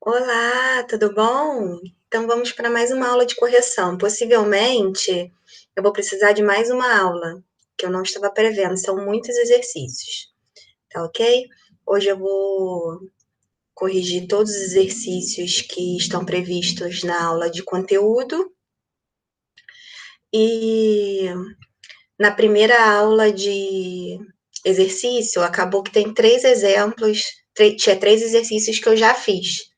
Olá, tudo bom? Então vamos para mais uma aula de correção. Possivelmente eu vou precisar de mais uma aula, que eu não estava prevendo, são muitos exercícios, tá ok? Hoje eu vou corrigir todos os exercícios que estão previstos na aula de conteúdo e na primeira aula de exercício acabou que tem três exemplos, tinha três exercícios que eu já fiz.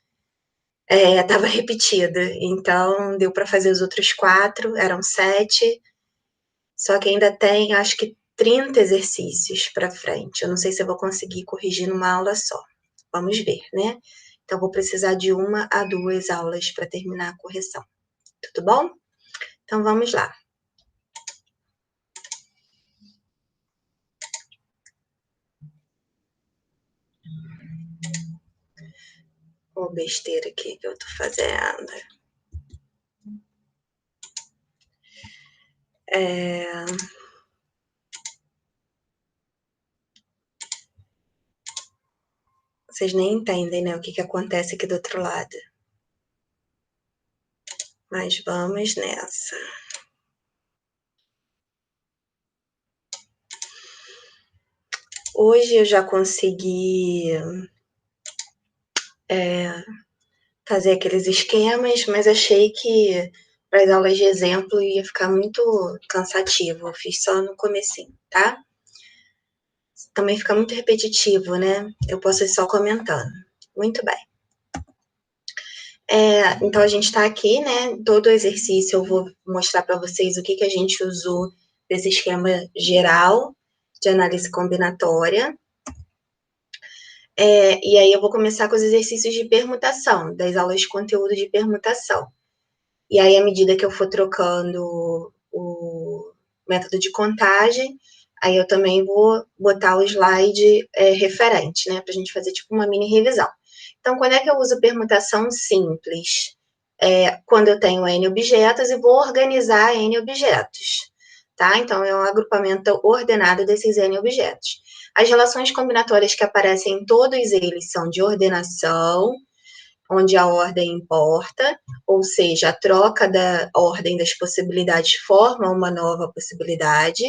Estava repetida, então deu para fazer os outros quatro, eram 7, só que ainda tem, acho que 30 exercícios para frente. Eu não sei se eu vou conseguir corrigir numa aula só. Vamos ver, né? Então, vou precisar de 1 a 2 aulas para terminar a correção. Tudo bom? Então, vamos lá. Ô, besteira aqui que eu tô fazendo. Vocês nem entendem, né, o que acontece aqui do outro lado. Mas vamos nessa. Hoje eu já consegui fazer aqueles esquemas, mas achei que para as aulas de exemplo ia ficar muito cansativo. Eu fiz só no comecinho, tá? Também fica muito repetitivo, né? Eu posso ir só comentando. Muito bem. Então a gente está aqui, né? Todo exercício eu vou mostrar para vocês o que a gente usou desse esquema geral de análise combinatória. E aí eu vou começar com os exercícios de permutação, das aulas de conteúdo de permutação. E aí, à medida que eu for trocando o método de contagem, aí eu também vou botar o slide referente, né? Para a gente fazer tipo uma mini revisão. Então, quando é que eu uso permutação simples? Quando eu tenho N objetos e vou organizar N objetos, tá? Então, é um agrupamento ordenado desses N objetos. As relações combinatórias que aparecem em todos eles são de ordenação, onde a ordem importa, ou seja, a troca da ordem das possibilidades forma uma nova possibilidade.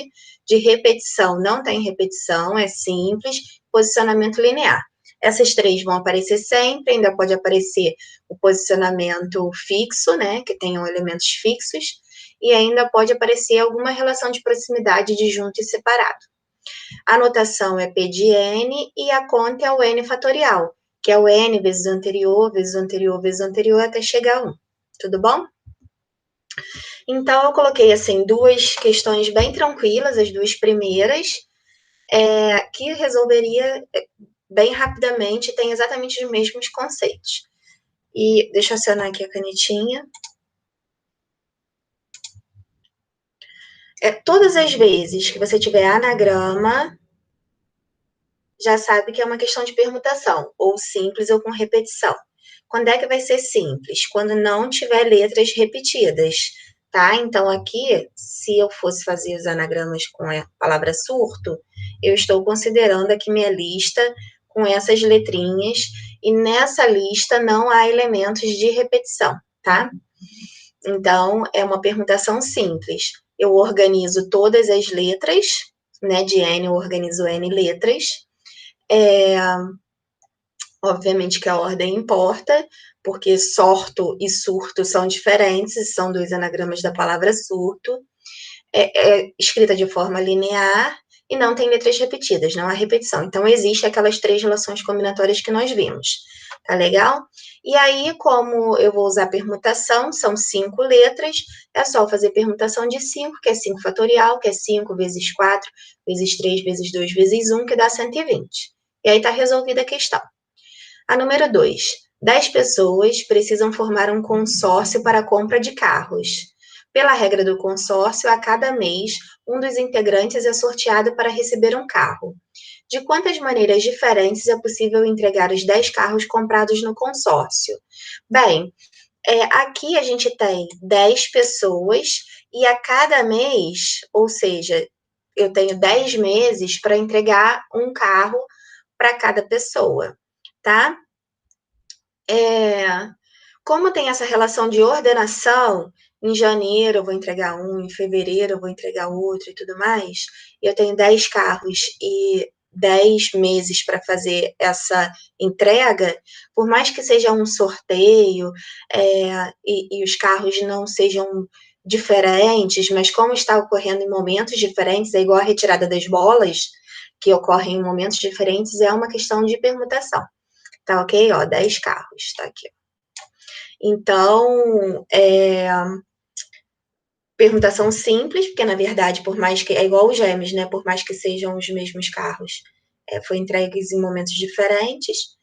De repetição, não tem repetição, é simples. Posicionamento linear. Essas três vão aparecer sempre, ainda pode aparecer o posicionamento fixo, né, que tenham elementos fixos, e ainda pode aparecer alguma relação de proximidade de junto e separado. A notação é P de N e a conta é o N fatorial, que é o N vezes o anterior, vezes o anterior, vezes o anterior, até chegar a 1. Tudo bom? Então, eu coloquei, assim, duas questões bem tranquilas, as duas primeiras, que resolveria bem rapidamente, tem exatamente os mesmos conceitos. E deixa eu acionar aqui a canetinha. Todas as vezes que você tiver anagrama, já sabe que é uma questão de permutação, ou simples ou com repetição. Quando é que vai ser simples? Quando não tiver letras repetidas, tá? Então, aqui, se eu fosse fazer os anagramas com a palavra surto, eu estou considerando aqui minha lista com essas letrinhas, e nessa lista não há elementos de repetição, tá? Então, é uma permutação simples. Eu organizo todas as letras, né? De N, eu organizo N letras. Obviamente que a ordem importa, porque sorto e surto são diferentes, são dois anagramas da palavra surto. É escrita de forma linear e não tem letras repetidas, não há repetição. Então, existe aquelas três relações combinatórias que nós vimos. Tá legal? E aí, como eu vou usar permutação, são 5 letras, é só fazer permutação de 5, que é 5 fatorial, que é 5 vezes 4, vezes 3, vezes 2, vezes 1, que dá 120. E aí tá resolvida a questão. A número 2. 10 pessoas precisam formar um consórcio para a compra de carros. Pela regra do consórcio, a cada mês, um dos integrantes é sorteado para receber um carro. De quantas maneiras diferentes é possível entregar os 10 carros comprados no consórcio? Bem, aqui a gente tem 10 pessoas e a cada mês, ou seja, eu tenho 10 meses para entregar um carro para cada pessoa, tá? Como tem essa relação de ordenação, em janeiro eu vou entregar um, em fevereiro eu vou entregar outro e tudo mais, e eu tenho 10 carros e 10 meses para fazer essa entrega, por mais que seja um sorteio, e os carros não sejam diferentes, mas como está ocorrendo em momentos diferentes, é igual a retirada das bolas, que ocorre em momentos diferentes, é uma questão de permutação. Tá ok? Ó, 10 carros, tá aqui. Então, permutação simples, porque na verdade, por mais que. É igual os gêmeos, né? Por mais que sejam os mesmos carros, foi entregues em momentos diferentes.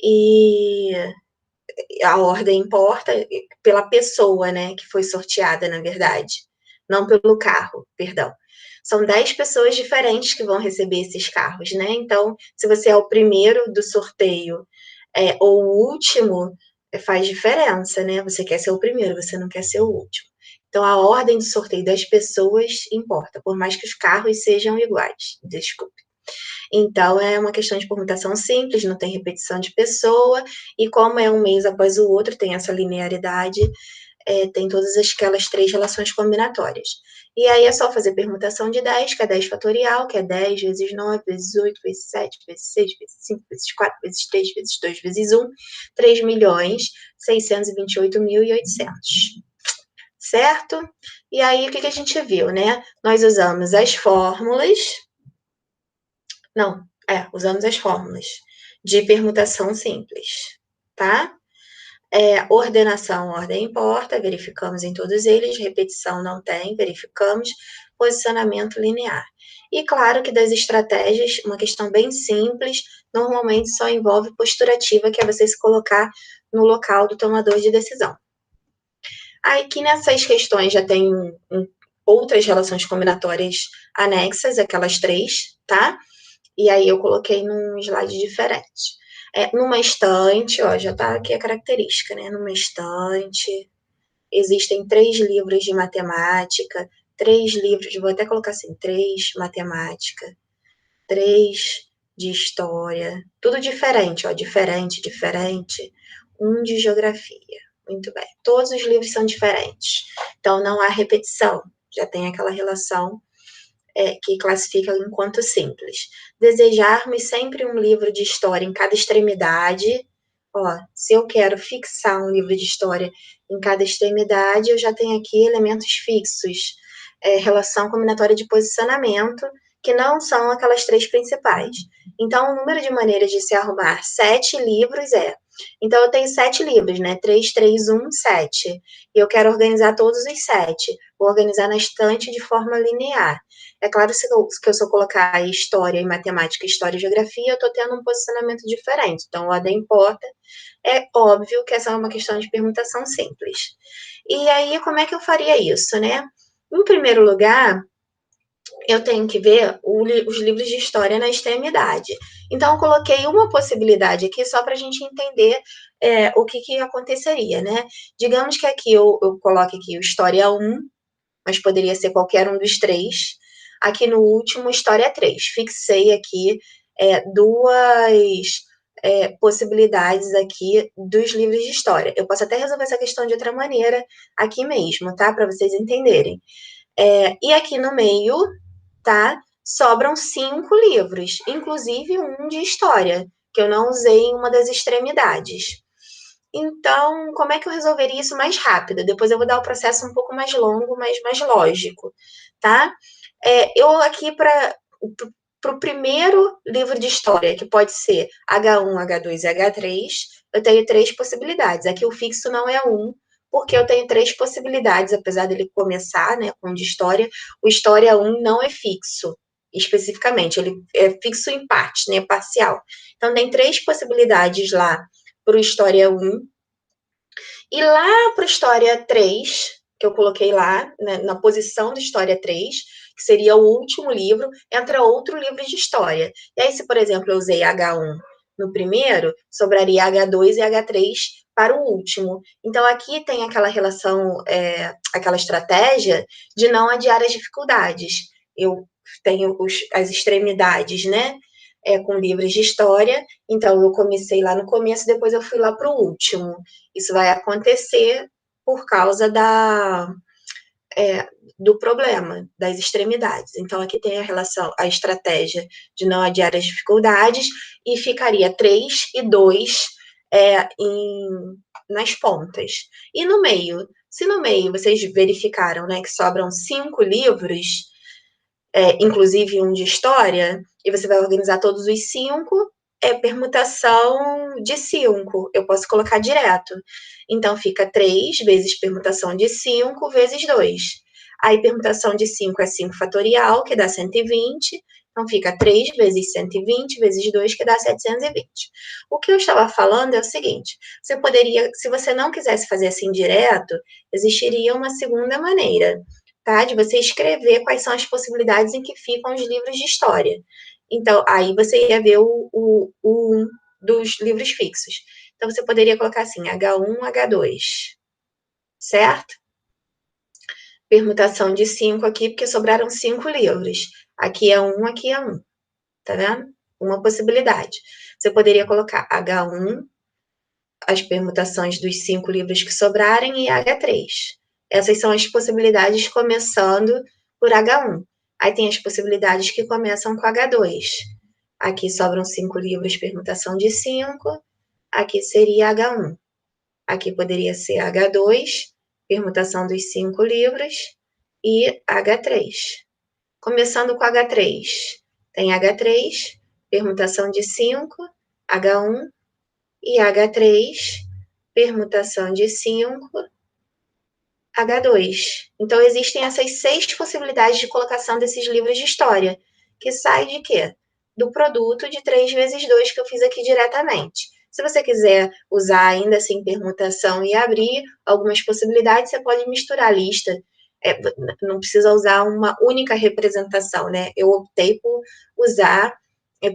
E a ordem importa pela pessoa, né? Que foi sorteada, na verdade. Não pelo carro, perdão. São 10 pessoas diferentes que vão receber esses carros, né? Então, se você é o primeiro do sorteio ou o último, faz diferença, né? Você quer ser o primeiro, você não quer ser o último. Então, a ordem de sorteio das pessoas importa, por mais que os carros sejam iguais. Desculpe. Então, é uma questão de permutação simples, não tem repetição de pessoa, e como é um mês após o outro, tem essa linearidade, tem todas aquelas 3 relações combinatórias. E aí é só fazer permutação de 10, que é 10 fatorial, que é 10 vezes 9, vezes 8, vezes 7, vezes 6, vezes 5, vezes 4, vezes 3, vezes 2, vezes 1, 3.628.800. Certo? E aí, o que a gente viu, né? Nós usamos as fórmulas. Não, usamos as fórmulas de permutação simples, tá? Ordenação, ordem importa, verificamos em todos eles, repetição não tem, verificamos, posicionamento linear. E claro que das estratégias, uma questão bem simples, normalmente só envolve postura ativa, que é você se colocar no local do tomador de decisão. Aí aqui nessas questões já tem outras relações combinatórias anexas, aquelas 3, tá? E aí eu coloquei num slide diferente. Numa estante, ó, já tá aqui a característica, né? Numa estante, existem 3 livros de matemática, 3 livros, vou até colocar assim, 3 matemática, 3 de história, tudo diferente, ó, diferente, um de geografia. Muito bem. Todos os livros são diferentes. Então não há repetição, já tem aquela relação que classifica enquanto simples. Desejarmos sempre um livro de história em cada extremidade. Ó, se eu quero fixar um livro de história em cada extremidade, eu já tenho aqui elementos fixos, relação combinatória de posicionamento, que não são aquelas 3 principais. Então, o número de maneiras de se arrumar 7 livros então, eu tenho 7 livros, né? 3, 3, 1, 7. E eu quero organizar todos os 7. Vou organizar na estante de forma linear. É claro que eu só colocar história e matemática, história e geografia, eu estou tendo um posicionamento diferente. Então, a ordem importa. É óbvio que essa é uma questão de permutação simples. E aí, como é que eu faria isso, né? Em primeiro lugar, eu tenho que ver os livros de história na extremidade. Então, eu coloquei uma possibilidade aqui só para a gente entender o que aconteceria, né? Digamos que aqui eu coloque aqui o História 1, mas poderia ser qualquer um dos 3. Aqui no último, História 3. Fixei aqui 2 possibilidades aqui dos livros de história. Eu posso até resolver essa questão de outra maneira aqui mesmo, tá? Para vocês entenderem. E aqui no meio, tá? Sobram 5 livros, inclusive um de história, que eu não usei em uma das extremidades. Então, como é que eu resolveria isso mais rápido? Depois eu vou dar o processo um pouco mais longo, mas mais lógico, tá? Eu aqui para o primeiro livro de história, que pode ser H1, H2 e H3, eu tenho 3 possibilidades. Aqui o fixo não é 1, porque eu tenho 3 possibilidades, apesar dele começar, né, com de história, o história 1 não é fixo, especificamente, ele é fixo em parte, né, parcial. Então, tem 3 possibilidades lá para o História 1. E lá para o História 3, que eu coloquei lá, né, na posição de História 3, que seria o último livro, entra outro livro de história. E aí, se, por exemplo, eu usei H1 no primeiro, sobraria H2 e H3 para o último. Então, aqui tem aquela relação, aquela estratégia de não adiar as dificuldades. Eu tenho as extremidades, né? com livros de história, então eu comecei lá no começo, depois eu fui lá para o último. Isso vai acontecer por causa do problema, das extremidades. Então, aqui tem a estratégia de não adiar as dificuldades, e ficaria 3 e 2 nas pontas. E no meio? Se no meio vocês verificaram, né, que sobram 5 livros, inclusive um de história, e você vai organizar todos os 5, permutação de 5. Eu posso colocar direto. Então, fica 3 vezes permutação de 5 vezes 2. Aí, permutação de 5 é 5 fatorial, que dá 120. Então, fica 3 vezes 120 vezes 2, que dá 720. O que eu estava falando é o seguinte: você poderia, se você não quisesse fazer assim direto, existiria uma segunda maneira, tá? De você escrever quais são as possibilidades em que ficam os livros de história. Então, aí você ia ver o dos livros fixos. Então, você poderia colocar assim, H1, H2, certo? Permutação de 5 aqui, porque sobraram 5 livros. Aqui é 1, aqui é 1, tá vendo? Uma possibilidade. Você poderia colocar H1, as permutações dos 5 livros que sobrarem, e H3. Essas são as possibilidades começando por H1. Aí tem as possibilidades que começam com H2. Aqui sobram 5 livros, permutação de 5. Aqui seria H1. Aqui poderia ser H2, permutação dos 5 livros, e H3. Começando com H3, tem H3, permutação de 5, H1 e H3, permutação de 5, H2. Então, existem essas 6 possibilidades de colocação desses livros de história, que sai de quê? Do produto de 3 vezes 2 que eu fiz aqui diretamente. Se você quiser usar ainda assim permutação e abrir algumas possibilidades, você pode misturar a lista. Não precisa usar uma única representação, né? Eu optei por usar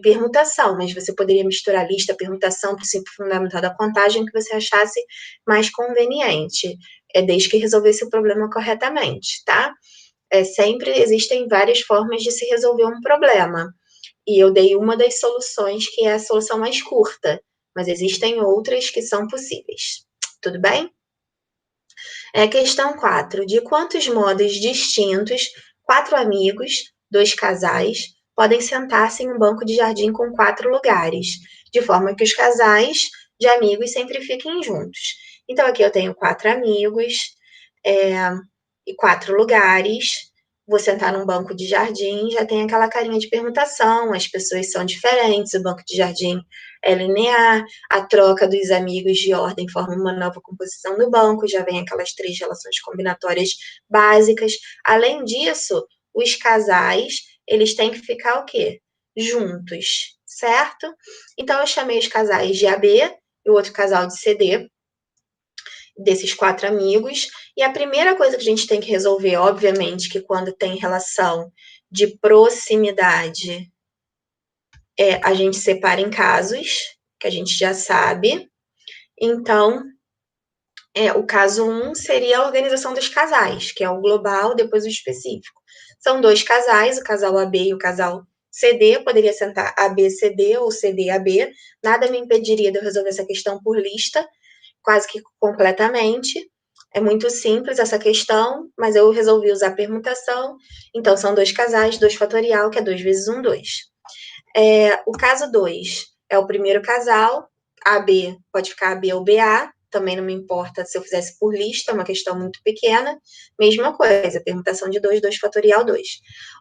permutação, mas você poderia misturar a lista, permutação, princípio fundamental da contagem, que você achasse mais conveniente, desde que resolvesse o problema corretamente, tá? Sempre existem várias formas de se resolver um problema, e eu dei uma das soluções, que é a solução mais curta, mas existem outras que são possíveis. Tudo bem? Questão 4. De quantos modos distintos 4 amigos, 2 casais, podem sentar-se em um banco de jardim com 4 lugares, de forma que os casais de amigos sempre fiquem juntos? Então, aqui eu tenho 4 amigos e 4 lugares. Vou sentar num banco de jardim, já tem aquela carinha de permutação, as pessoas são diferentes, o banco de jardim é linear, a troca dos amigos de ordem forma uma nova composição do banco, já vem aquelas 3 relações combinatórias básicas. Além disso, os casais, eles têm que ficar o quê? Juntos, certo? Então, eu chamei os casais de AB e o outro casal de CD, desses 4 amigos. E a primeira coisa que a gente tem que resolver, obviamente, que quando tem relação de proximidade, a gente separa em casos, que a gente já sabe. Então, o caso 1 seria a organização dos casais, que é o global, depois o específico. São 2 casais, o casal AB e o casal CD, poderia sentar AB-CD ou CD-AB, nada me impediria de eu resolver essa questão por lista, quase que completamente. É muito simples essa questão, mas eu resolvi usar permutação. Então, são 2 casais, 2 fatorial, que é 2 vezes 1, 2. O caso 2 é o primeiro casal, AB pode ficar AB ou BA, também não me importa se eu fizesse por lista, é uma questão muito pequena. Mesma coisa, permutação de 2, 2 fatorial, 2.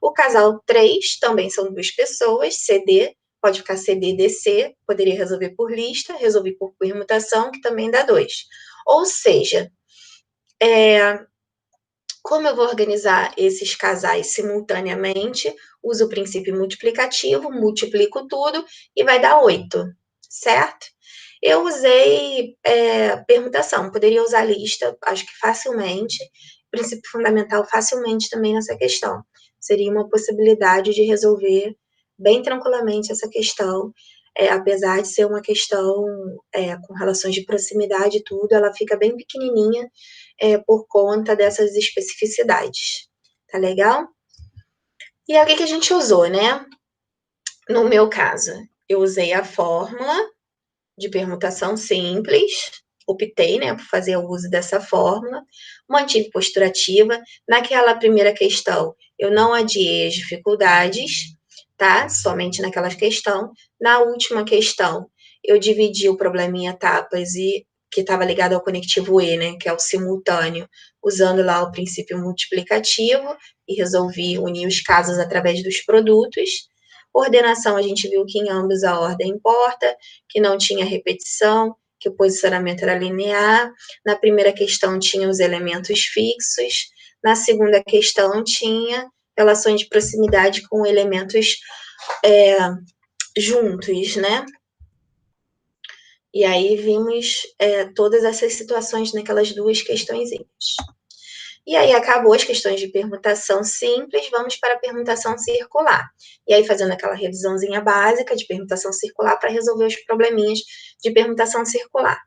O casal 3 também são 2 pessoas, CD, pode ficar CD, DC, poderia resolver por lista, resolver por permutação, que também dá 2. Ou seja, como eu vou organizar esses casais simultaneamente, uso o princípio multiplicativo, multiplico tudo e vai dar 8, certo? Eu usei permutação, poderia usar lista, acho que facilmente, princípio fundamental facilmente também nessa questão. Seria uma possibilidade de resolver bem tranquilamente essa questão, apesar de ser uma questão com relações de proximidade e tudo, ela fica bem pequenininha por conta dessas especificidades. Tá legal? E aí, o que a gente usou, né? No meu caso, eu usei a fórmula de permutação simples, optei, né, por fazer o uso dessa fórmula, mantive postura ativa. Naquela primeira questão, eu não adiei as dificuldades, tá? Somente naquela questão. Na última questão, eu dividi o problema em etapas e que estava ligado ao conectivo E, né, que é o simultâneo, usando lá o princípio multiplicativo e resolvi unir os casos através dos produtos. Ordenação, a gente viu que em ambos a ordem importa, que não tinha repetição, que o posicionamento era linear. Na primeira questão tinha os elementos fixos, na segunda questão tinha relações de proximidade com elementos juntos, né? E aí vimos todas essas situações naquelas duas questõezinhas. E aí acabou as questões de permutação simples, vamos para a permutação circular. E aí fazendo aquela revisãozinha básica de permutação circular para resolver os probleminhas de permutação circular.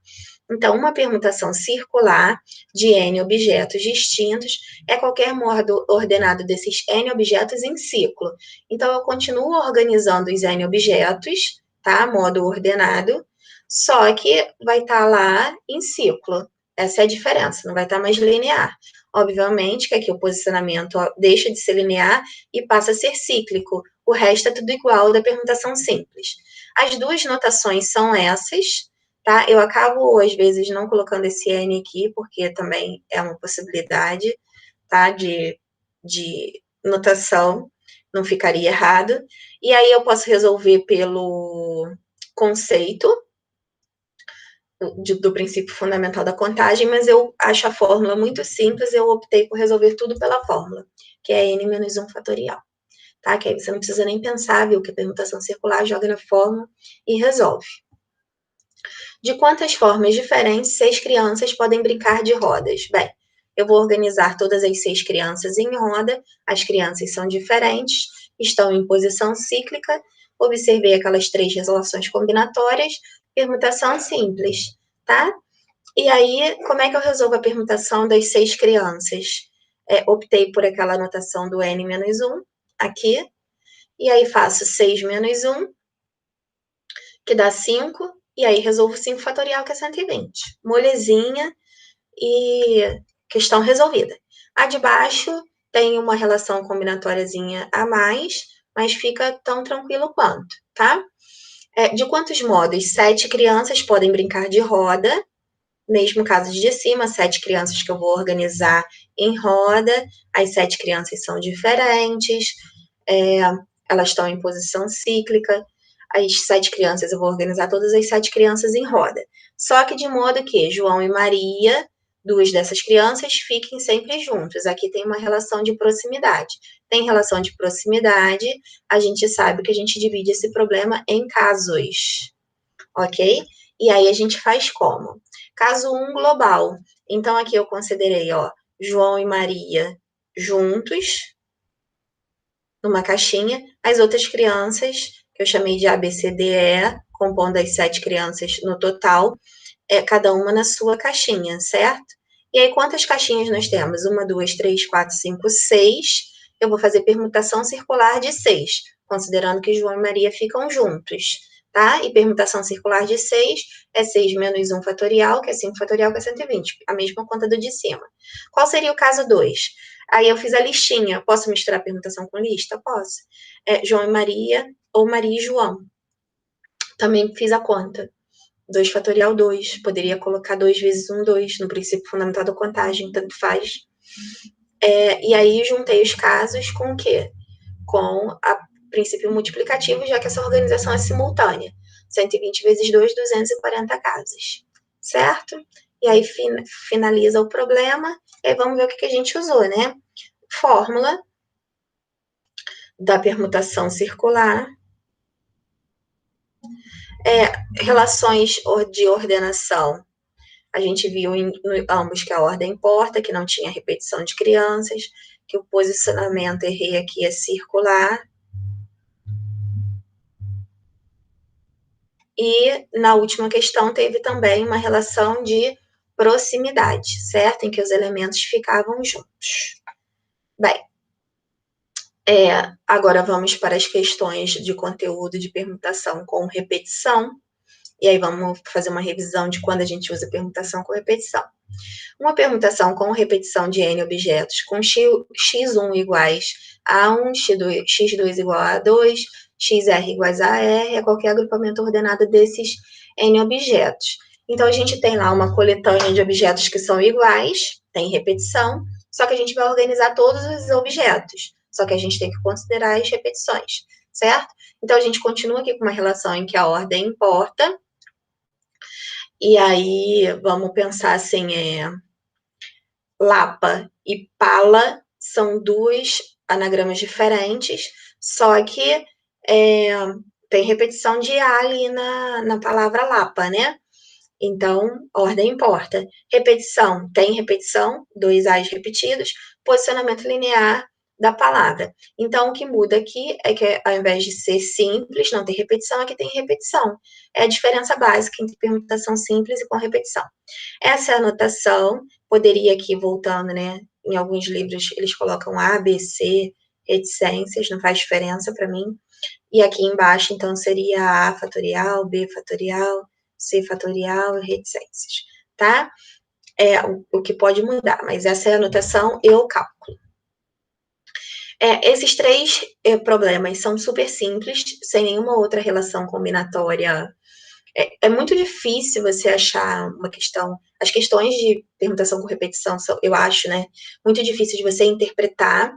Então, uma permutação circular de N objetos distintos é qualquer modo ordenado desses N objetos em ciclo. Então, eu continuo organizando os N objetos, tá? Modo ordenado, só que vai estar lá em ciclo. Essa é a diferença, não vai estar mais linear. Obviamente que aqui o posicionamento deixa de ser linear e passa a ser cíclico. O resto é tudo igual da permutação simples. As duas notações são essas, tá? Eu acabo, às vezes, não colocando esse N aqui, porque também é uma possibilidade, tá? De notação, não ficaria errado. E aí eu posso resolver pelo conceito, do princípio fundamental da contagem, mas eu acho a fórmula muito simples, eu optei por resolver tudo pela fórmula, que é n menos 1 fatorial, tá? Que aí você não precisa nem pensar, viu, que a permutação circular, joga na fórmula e resolve. De quantas formas diferentes 6 crianças podem brincar de rodas? Bem, eu vou organizar todas as 6 crianças em roda, as crianças são diferentes, estão em posição cíclica, observei aquelas 3 relações combinatórias, permutação simples, tá? E aí, como é que eu resolvo a permutação das 6 crianças? Optei por aquela anotação do n menos 1, aqui, e aí faço 6 menos 1, que dá 5, e aí resolvo 5 fatorial, que é 120. Molezinha e questão resolvida. A de baixo tem uma relação combinatóriazinha a mais, mas fica tão tranquilo quanto, tá? De quantos modos? 7 crianças podem brincar de roda, mesmo caso de cima, 7 crianças que eu vou organizar em roda, as 7 crianças são diferentes, elas estão em posição cíclica, as 7 crianças, eu vou organizar todas as 7 crianças em roda. Só que de modo que João e Maria, 2 dessas crianças, fiquem sempre juntos. Aqui tem uma relação de proximidade. Tem relação de proximidade, a gente sabe que a gente divide esse problema em casos, ok? E aí a gente faz como? Caso 1 global. Então, aqui eu considerei, ó, João e Maria juntos, numa caixinha, as outras crianças, que eu chamei de A, B, C, D, E, compondo as 7 crianças no total, cada uma na sua caixinha, certo? E aí, quantas caixinhas nós temos? 1, 2, 3, 4, 5, 6. Eu vou fazer permutação circular de 6, considerando que João e Maria ficam juntos, tá? E permutação circular de 6 é 6 menos 1 fatorial, que é 5 fatorial, que é 120, a mesma conta do de cima. Qual seria o caso 2? Aí eu fiz a listinha. Posso misturar permutação com lista? Posso. João e Maria, ou Maria e João. Também fiz a conta. 2 fatorial 2. Poderia colocar 2 vezes 1, 2, no princípio fundamental da contagem, tanto faz. E aí juntei os casos com o quê? Com o princípio multiplicativo, já que essa organização é simultânea. 120 vezes 2, 240 casos. Certo? E aí finaliza o problema, e aí vamos ver o que a gente usou, né? Fórmula da permutação circular, relações de ordenação. A gente viu em ambos que a ordem importa, que não tinha repetição de crianças, que o posicionamento, errei aqui, é circular. E na última questão teve também uma relação de proximidade, certo? Em que os elementos ficavam juntos. Bem, Agora vamos para as questões de conteúdo de permutação com repetição. E aí vamos fazer uma revisão de quando a gente usa permutação com repetição. Uma permutação com repetição de N objetos com x1 iguais a 1, x2 igual a 2, xr iguais a r, é qualquer agrupamento ordenado desses N objetos. Então, a gente tem lá uma coletânea de objetos que são iguais, tem repetição, só que a gente vai organizar todos os objetos, só que a gente tem que considerar as repetições, certo? Então, a gente continua aqui com uma relação em que a ordem importa, e aí vamos pensar assim, Lapa e Pala são dois anagramas diferentes, só que tem repetição de A ali na palavra Lapa, né? Então, ordem importa. Repetição, tem repetição, dois A's repetidos, posicionamento linear da palavra. Então, o que muda aqui é que ao invés de ser simples, não tem repetição, aqui tem repetição. É a diferença básica entre permutação simples e com repetição. Essa é a anotação, poderia aqui, voltando, né, em alguns livros eles colocam A, B, C, reticências, não faz diferença para mim. E aqui embaixo, então, seria A fatorial, B fatorial, C fatorial e reticências, tá? O que pode mudar, mas essa é a anotação e o cálculo. Esses três problemas são super simples, sem nenhuma outra relação combinatória. É muito difícil você achar uma questão. As questões de permutação com repetição são, eu acho, né, muito difícil de você interpretar,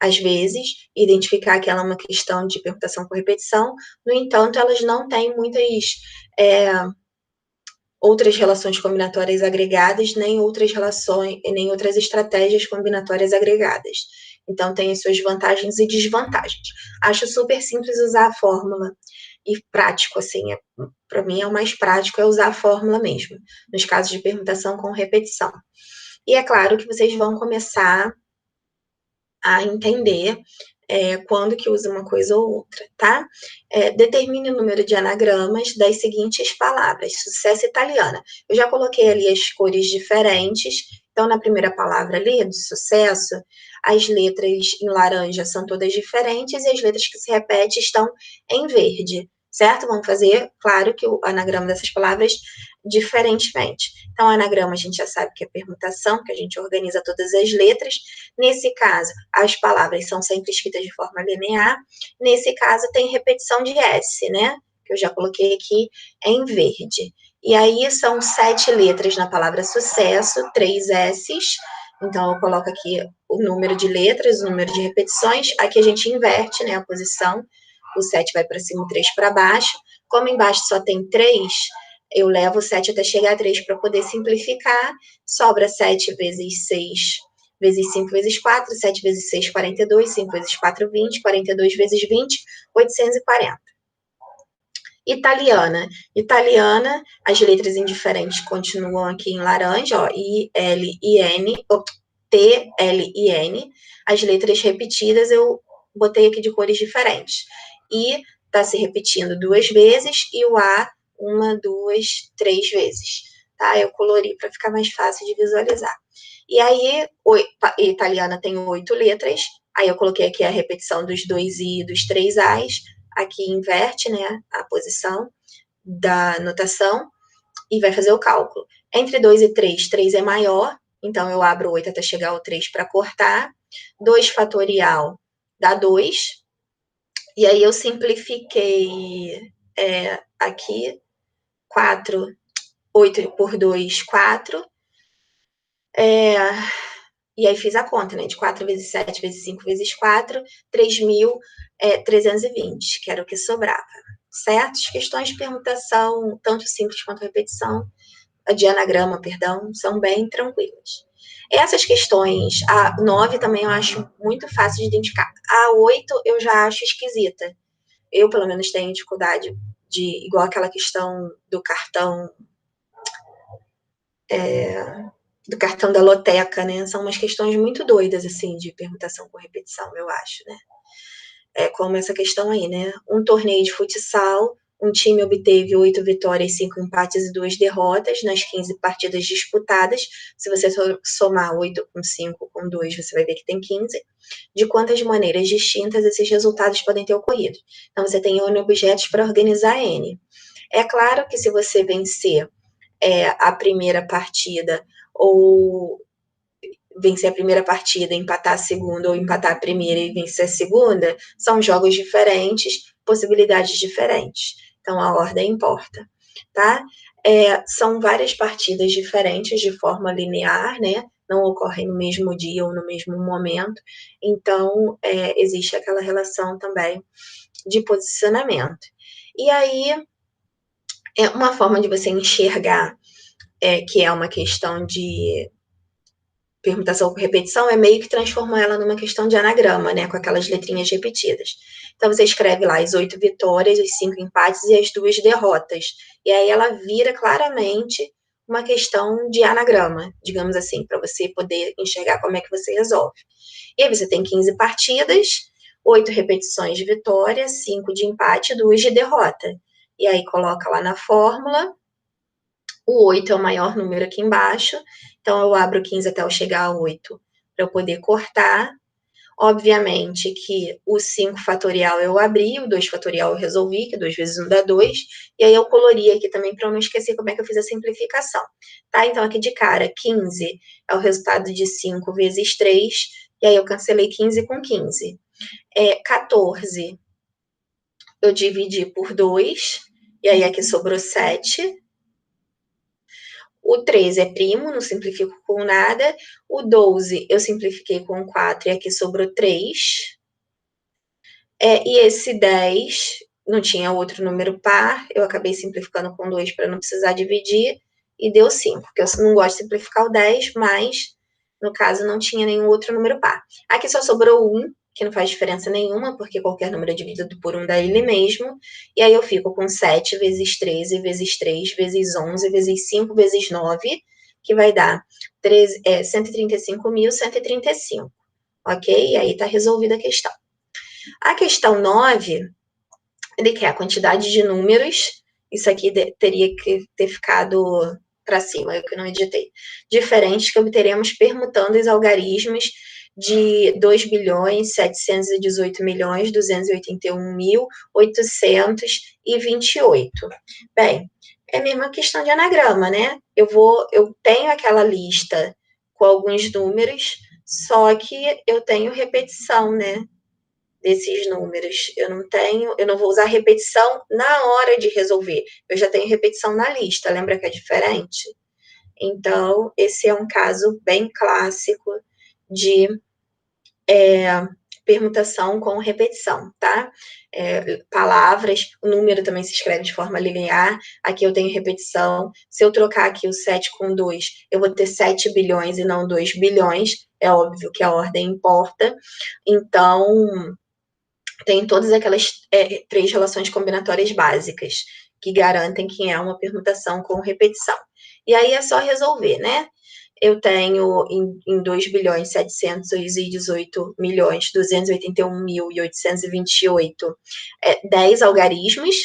às vezes, identificar que ela é uma questão de permutação com repetição. No entanto, elas não têm muitas outras relações combinatórias agregadas, nem outras relações, nem outras estratégias combinatórias agregadas. Então, tem as suas vantagens e desvantagens. Acho super simples usar a fórmula e prático, assim, para mim é o mais prático, é usar a fórmula mesmo, nos casos de permutação com repetição. E é claro que vocês vão começar a entender quando que usa uma coisa ou outra, tá? Determine o número de anagramas das seguintes palavras. Sucesso italiana. Eu já coloquei ali as cores diferentes. Então, na primeira palavra ali, do sucesso, as letras em laranja são todas diferentes e as letras que se repetem estão em verde, certo? Vamos fazer, claro, que o anagrama dessas palavras diferentemente. Então, anagrama a gente já sabe que é permutação, que a gente organiza todas as letras. Nesse caso, as palavras são sempre escritas de forma linear. Nesse caso, tem repetição de S, né? Que eu já coloquei aqui em verde. E aí, são 7 letras na palavra sucesso, 3 S's. Então, eu coloco aqui o número de letras, o número de repetições. Aqui a gente inverte, né, a posição. O 7 vai para cima, o 3 para baixo. Como embaixo só tem 3, eu levo o 7 até chegar a 3 para poder simplificar. Sobra 7 vezes 6 vezes 5 vezes 4, 7 vezes 6, 42, 5 vezes 4, 20, 42 vezes 20, 840. Italiana. Italiana, as letras indiferentes continuam aqui em laranja, ó, I, L, I, N, T, L, I, N. As letras repetidas eu botei aqui de cores diferentes. I está se repetindo 2 vezes e o A 1, 2, 3 vezes. Tá? Eu colori para ficar mais fácil de visualizar. E aí, italiana tem 8 letras, aí eu coloquei aqui a repetição dos 2 I e dos 3 As, aqui inverte, né, a posição da notação, e vai fazer o cálculo. Entre 2 e 3, 3 é maior, então eu abro 8 até chegar ao 3 para cortar. 2 fatorial dá 2, e aí eu simplifiquei aqui, 4, 8 por 2, 4, e aí fiz a conta, né? De 4 vezes 7 vezes 5 vezes 4, 3.320, que era o que sobrava. Certo? As questões de permutação, tanto simples quanto repetição, de anagrama, perdão, são bem tranquilas. Essas questões, a 9 também eu acho muito fácil de identificar. A 8 eu já acho esquisita. Eu, pelo menos, tenho dificuldade de, igual aquela questão do cartão do cartão da loteca, né? São umas questões muito doidas, assim, de permutação com repetição, eu acho, né? Como essa questão aí, né? Um torneio de futsal um time obteve 8 vitórias, 5 empates e 2 derrotas nas 15 partidas disputadas. Se você somar 8 com 5 com 2, você vai ver que tem 15. De quantas maneiras distintas esses resultados podem ter ocorrido? Então, você tem N objetos para organizar N. É claro que se você vencer a primeira partida ou vencer a primeira partida, empatar a segunda, ou empatar a primeira e vencer a segunda, são jogos diferentes, possibilidades diferentes. Então, a ordem importa, tá? São várias partidas diferentes de forma linear, né? Não ocorrem no mesmo dia ou no mesmo momento. Então, existe aquela relação também de posicionamento. E aí, uma forma de você enxergar que é uma questão de permutação com repetição, é meio que transformar ela numa questão de anagrama, né, com aquelas letrinhas repetidas. Então, você escreve lá as 8 vitórias, os 5 empates e as 2 derrotas. E aí ela vira claramente uma questão de anagrama, digamos assim, para você poder enxergar como é que você resolve. E aí você tem 15 partidas, 8 repetições de vitória, 5 de empate e 2 de derrota. E aí coloca lá na fórmula, o 8 é o maior número aqui embaixo, então eu abro 15 até eu chegar a 8 para eu poder cortar. Obviamente que o 5 fatorial eu abri, o 2 fatorial eu resolvi, que 2 vezes 1 dá 2, e aí eu colori aqui também para eu não esquecer como é que eu fiz a simplificação. Tá? Então aqui de cara, 15 é o resultado de 5 vezes 3, e aí eu cancelei 15 com 15. 14 eu dividi por 2, e aí aqui sobrou 7. O 13 é primo, não simplifico com nada. O 12 eu simplifiquei com 4 e aqui sobrou 3. E esse 10 não tinha outro número par, eu acabei simplificando com 2 para não precisar dividir e deu 5, porque eu não gosto de simplificar o 10, mas no caso não tinha nenhum outro número par. Aqui só sobrou 1, que não faz diferença nenhuma, porque qualquer número dividido por 1 dá ele mesmo. E aí eu fico com 7 vezes 13 vezes 3 vezes 11 vezes 5 vezes 9, que vai dar 135.135, ok? E aí tá resolvida a questão. A questão 9, ele quer a quantidade de números, isso aqui teria que ter ficado para cima, eu que não editei, diferentes que obteremos permutando os algarismos de 2.718.281.828. Bem, é a mesma questão de anagrama, né? Eu tenho aquela lista com alguns números, só que eu tenho repetição, né? Desses números. Eu não vou usar repetição na hora de resolver. Eu já tenho repetição na lista, lembra que é diferente? Então, esse é um caso bem clássico de permutação com repetição, tá? Palavras, o número também se escreve de forma linear, aqui eu tenho repetição, se eu trocar aqui o 7 com 2, eu vou ter 7 bilhões e não 2 bilhões, é óbvio que a ordem importa, então tem todas aquelas 3 relações combinatórias básicas que garantem que é uma permutação com repetição. E aí é só resolver, né? Eu tenho em 2.718.281.828 10 algarismos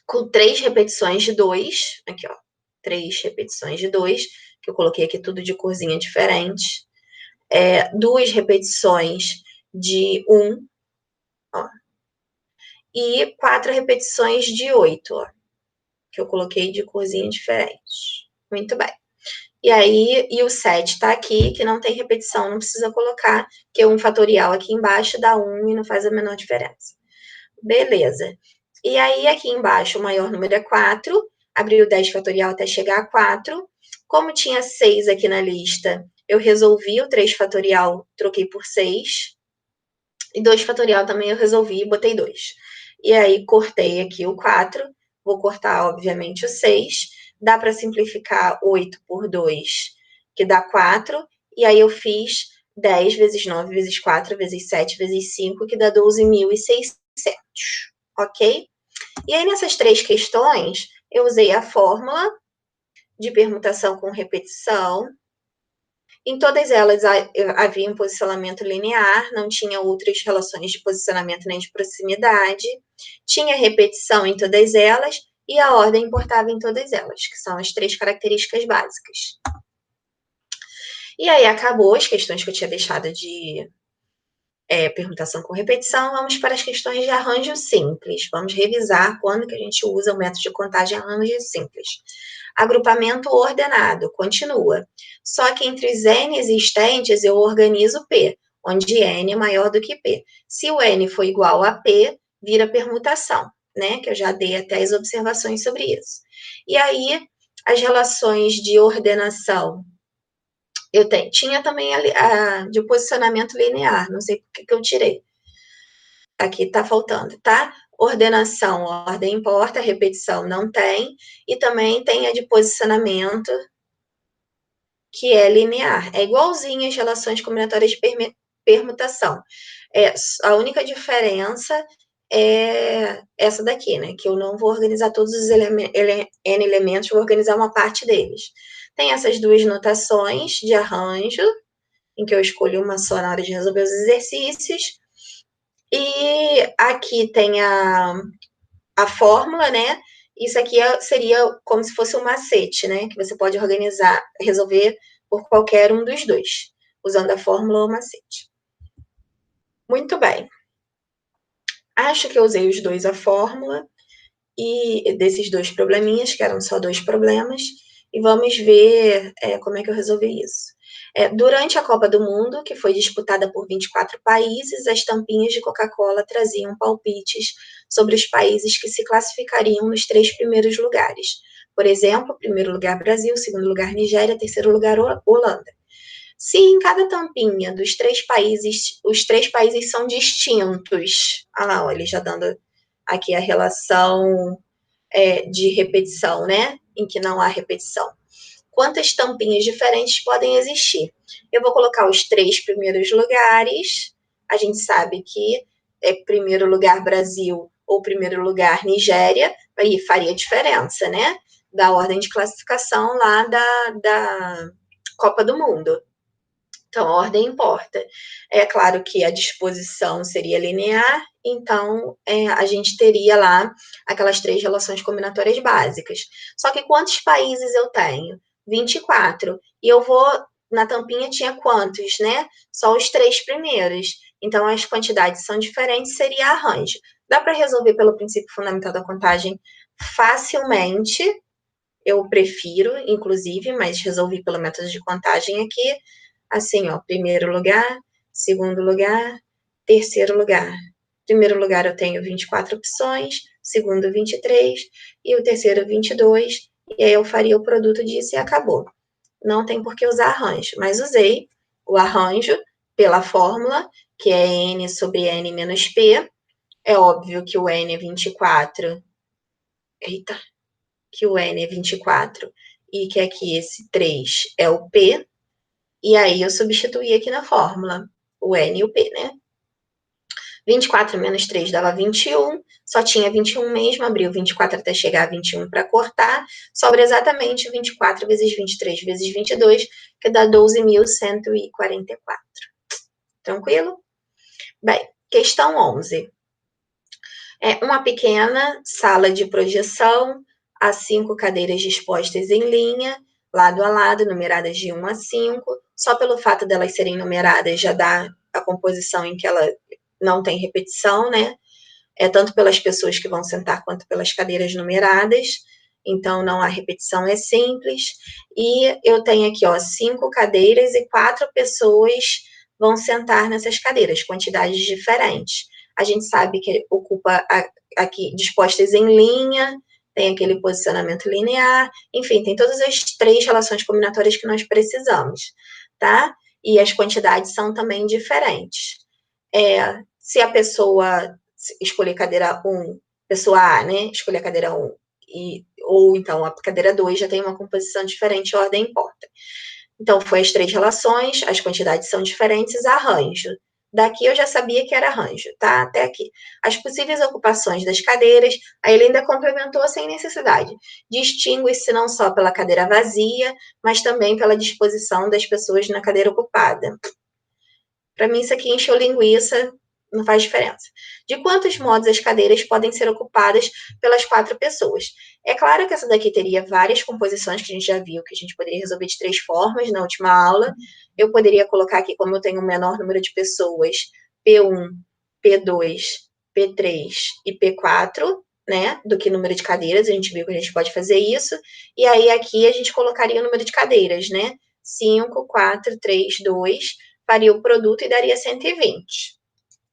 com 3 repetições de 2. Aqui, ó. 3 repetições de 2, que eu coloquei aqui tudo de corzinha diferente. 2 repetições de 1, ó. E 4 repetições de 8, ó, que eu coloquei de corzinha diferente. Muito bem. E aí, o 7 tá aqui, que não tem repetição, não precisa colocar, porque 1 fatorial aqui embaixo dá 1 e não faz a menor diferença. Beleza. E aí, aqui embaixo, o maior número é 4, abri o 10 fatorial até chegar a 4. Como tinha 6 aqui na lista, eu resolvi o 3 fatorial, troquei por 6. E 2 fatorial também eu resolvi e botei 2. E aí, cortei aqui o 4, vou cortar, obviamente, o 6. Dá para simplificar 8 por 2, que dá 4. E aí, eu fiz 10 vezes 9 vezes 4 vezes 7 vezes 5, que dá 12.600, ok? E aí, nessas 3 questões, eu usei a fórmula de permutação com repetição Em todas elas havia um posicionamento linear, não tinha outras relações de posicionamento nem de proximidade, tinha repetição em todas elas e a ordem importava em todas elas, que são as 3 características básicas. E aí acabou as questões que eu tinha deixado de permutação com repetição, vamos para as questões de arranjo simples. Vamos revisar quando que a gente usa o método de contagem arranjo simples. Agrupamento ordenado, continua. Só que entre os N existentes, eu organizo P, onde N é maior do que P. Se o N for igual a P, vira permutação, né? Que eu já dei até as observações sobre isso. E aí, as relações de ordenação, tinha também a de posicionamento linear, não sei por que eu tirei. Aqui tá faltando, tá? Ordenação, ordem importa, repetição não tem, e também tem a de posicionamento, que é linear. É igualzinho às relações combinatórias de permutação. A única diferença é essa daqui, né? Que eu não vou organizar todos os N elementos, vou organizar uma parte deles. Tem essas duas notações de arranjo, em que eu escolho uma só na hora de resolver os exercícios. E aqui tem a fórmula, né? Isso aqui seria como se fosse um macete, né? Que você pode organizar, resolver por qualquer um dos dois, usando a fórmula ou macete. Muito bem. Acho que eu usei os dois a fórmula e desses dois probleminhas, que eram só 2 problemas, e vamos ver como é que eu resolvi isso. Durante a Copa do Mundo, que foi disputada por 24 países, as tampinhas de Coca-Cola traziam palpites sobre os países que se classificariam nos 3 primeiros lugares. Por exemplo, primeiro lugar Brasil, segundo lugar Nigéria, terceiro lugar Holanda. Se em cada tampinha dos 3 países, os 3 países são distintos, olha lá, ele já dando aqui a relação de repetição, né? Em que não há repetição. Quantas tampinhas diferentes podem existir? Eu vou colocar os 3 primeiros lugares. A gente sabe que primeiro lugar Brasil ou primeiro lugar Nigéria, aí faria diferença, né? Da ordem de classificação lá da Copa do Mundo. Então, a ordem importa. É claro que a disposição seria linear, então a gente teria lá aquelas 3 relações combinatórias básicas. Só que quantos países eu tenho? 24. E eu vou, na tampinha tinha quantos, né? Só os 3 primeiros. Então, as quantidades são diferentes, seria arranjo. Dá para resolver pelo princípio fundamental da contagem facilmente. Eu prefiro, inclusive, mas resolvi pelo método de contagem aqui. Assim, ó, primeiro lugar, segundo lugar, terceiro lugar. Primeiro lugar eu tenho 24 opções, segundo 23 e o terceiro 22, e aí eu faria o produto disso e acabou. Não tem por que usar arranjo, mas usei o arranjo pela fórmula, que é N sobre N menos P. É óbvio que o N é 24. Eita, que o N é 24 e que aqui esse 3 é o P. E aí eu substituí aqui na fórmula o N e o P, né? 24 menos 3 dava 21, só tinha 21 mesmo, abri o 24 até chegar a 21 para cortar, sobra exatamente 24 vezes 23 vezes 22, que dá 12.144. Tranquilo? Bem, questão 11. Uma pequena sala de projeção, há 5 cadeiras dispostas em linha, lado a lado, numeradas de 1 a 5. Só pelo fato delas serem numeradas já dá a composição em que ela não tem repetição, né? Tanto pelas pessoas que vão sentar quanto pelas cadeiras numeradas. Então, não há repetição, é simples. E eu tenho aqui, ó, 5 cadeiras e 4 pessoas vão sentar nessas cadeiras, quantidades diferentes. A gente sabe que ocupa aqui dispostas em linha, tem aquele posicionamento linear, enfim, tem todas as 3 relações combinatórias que nós precisamos, tá? E as quantidades são também diferentes. Se a pessoa escolher cadeira 1, pessoa A, né, escolher a cadeira 1, ou então a cadeira 2 já tem uma composição diferente, a ordem importa. Então, foi as 3 relações, as quantidades são diferentes, arranjo. Daqui eu já sabia que era arranjo, tá? Até aqui. As possíveis ocupações das cadeiras, aí ele ainda complementou sem necessidade. Distingue-se não só pela cadeira vazia, mas também pela disposição das pessoas na cadeira ocupada. Para mim, isso aqui encheu linguiça, não faz diferença. De quantos modos as cadeiras podem ser ocupadas pelas 4 pessoas? É claro que essa daqui teria várias composições que a gente já viu, que a gente poderia resolver de 3 formas na última aula. Eu poderia colocar aqui, como eu tenho um menor número de pessoas, P1, P2, P3 e P4, né, do que número de cadeiras, a gente viu que a gente pode fazer isso, e aí aqui a gente colocaria o número de cadeiras, né, 5, 4, 3, 2, faria o produto e daria 120.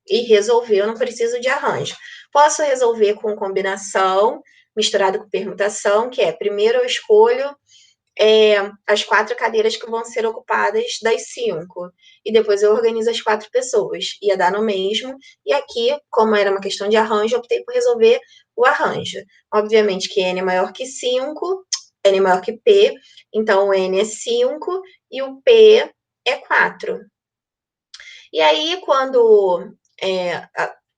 E resolver, eu não preciso de arranjo. Posso resolver com combinação, misturado com permutação, que é, primeiro eu escolho as 4 cadeiras que vão ser ocupadas das 5. E depois eu organizo as 4 pessoas. Ia dar no mesmo. E aqui, como era uma questão de arranjo, eu optei por resolver o arranjo. Obviamente que N é maior que 5, N é maior que P, então o N é 5 e o P é 4. E aí, quando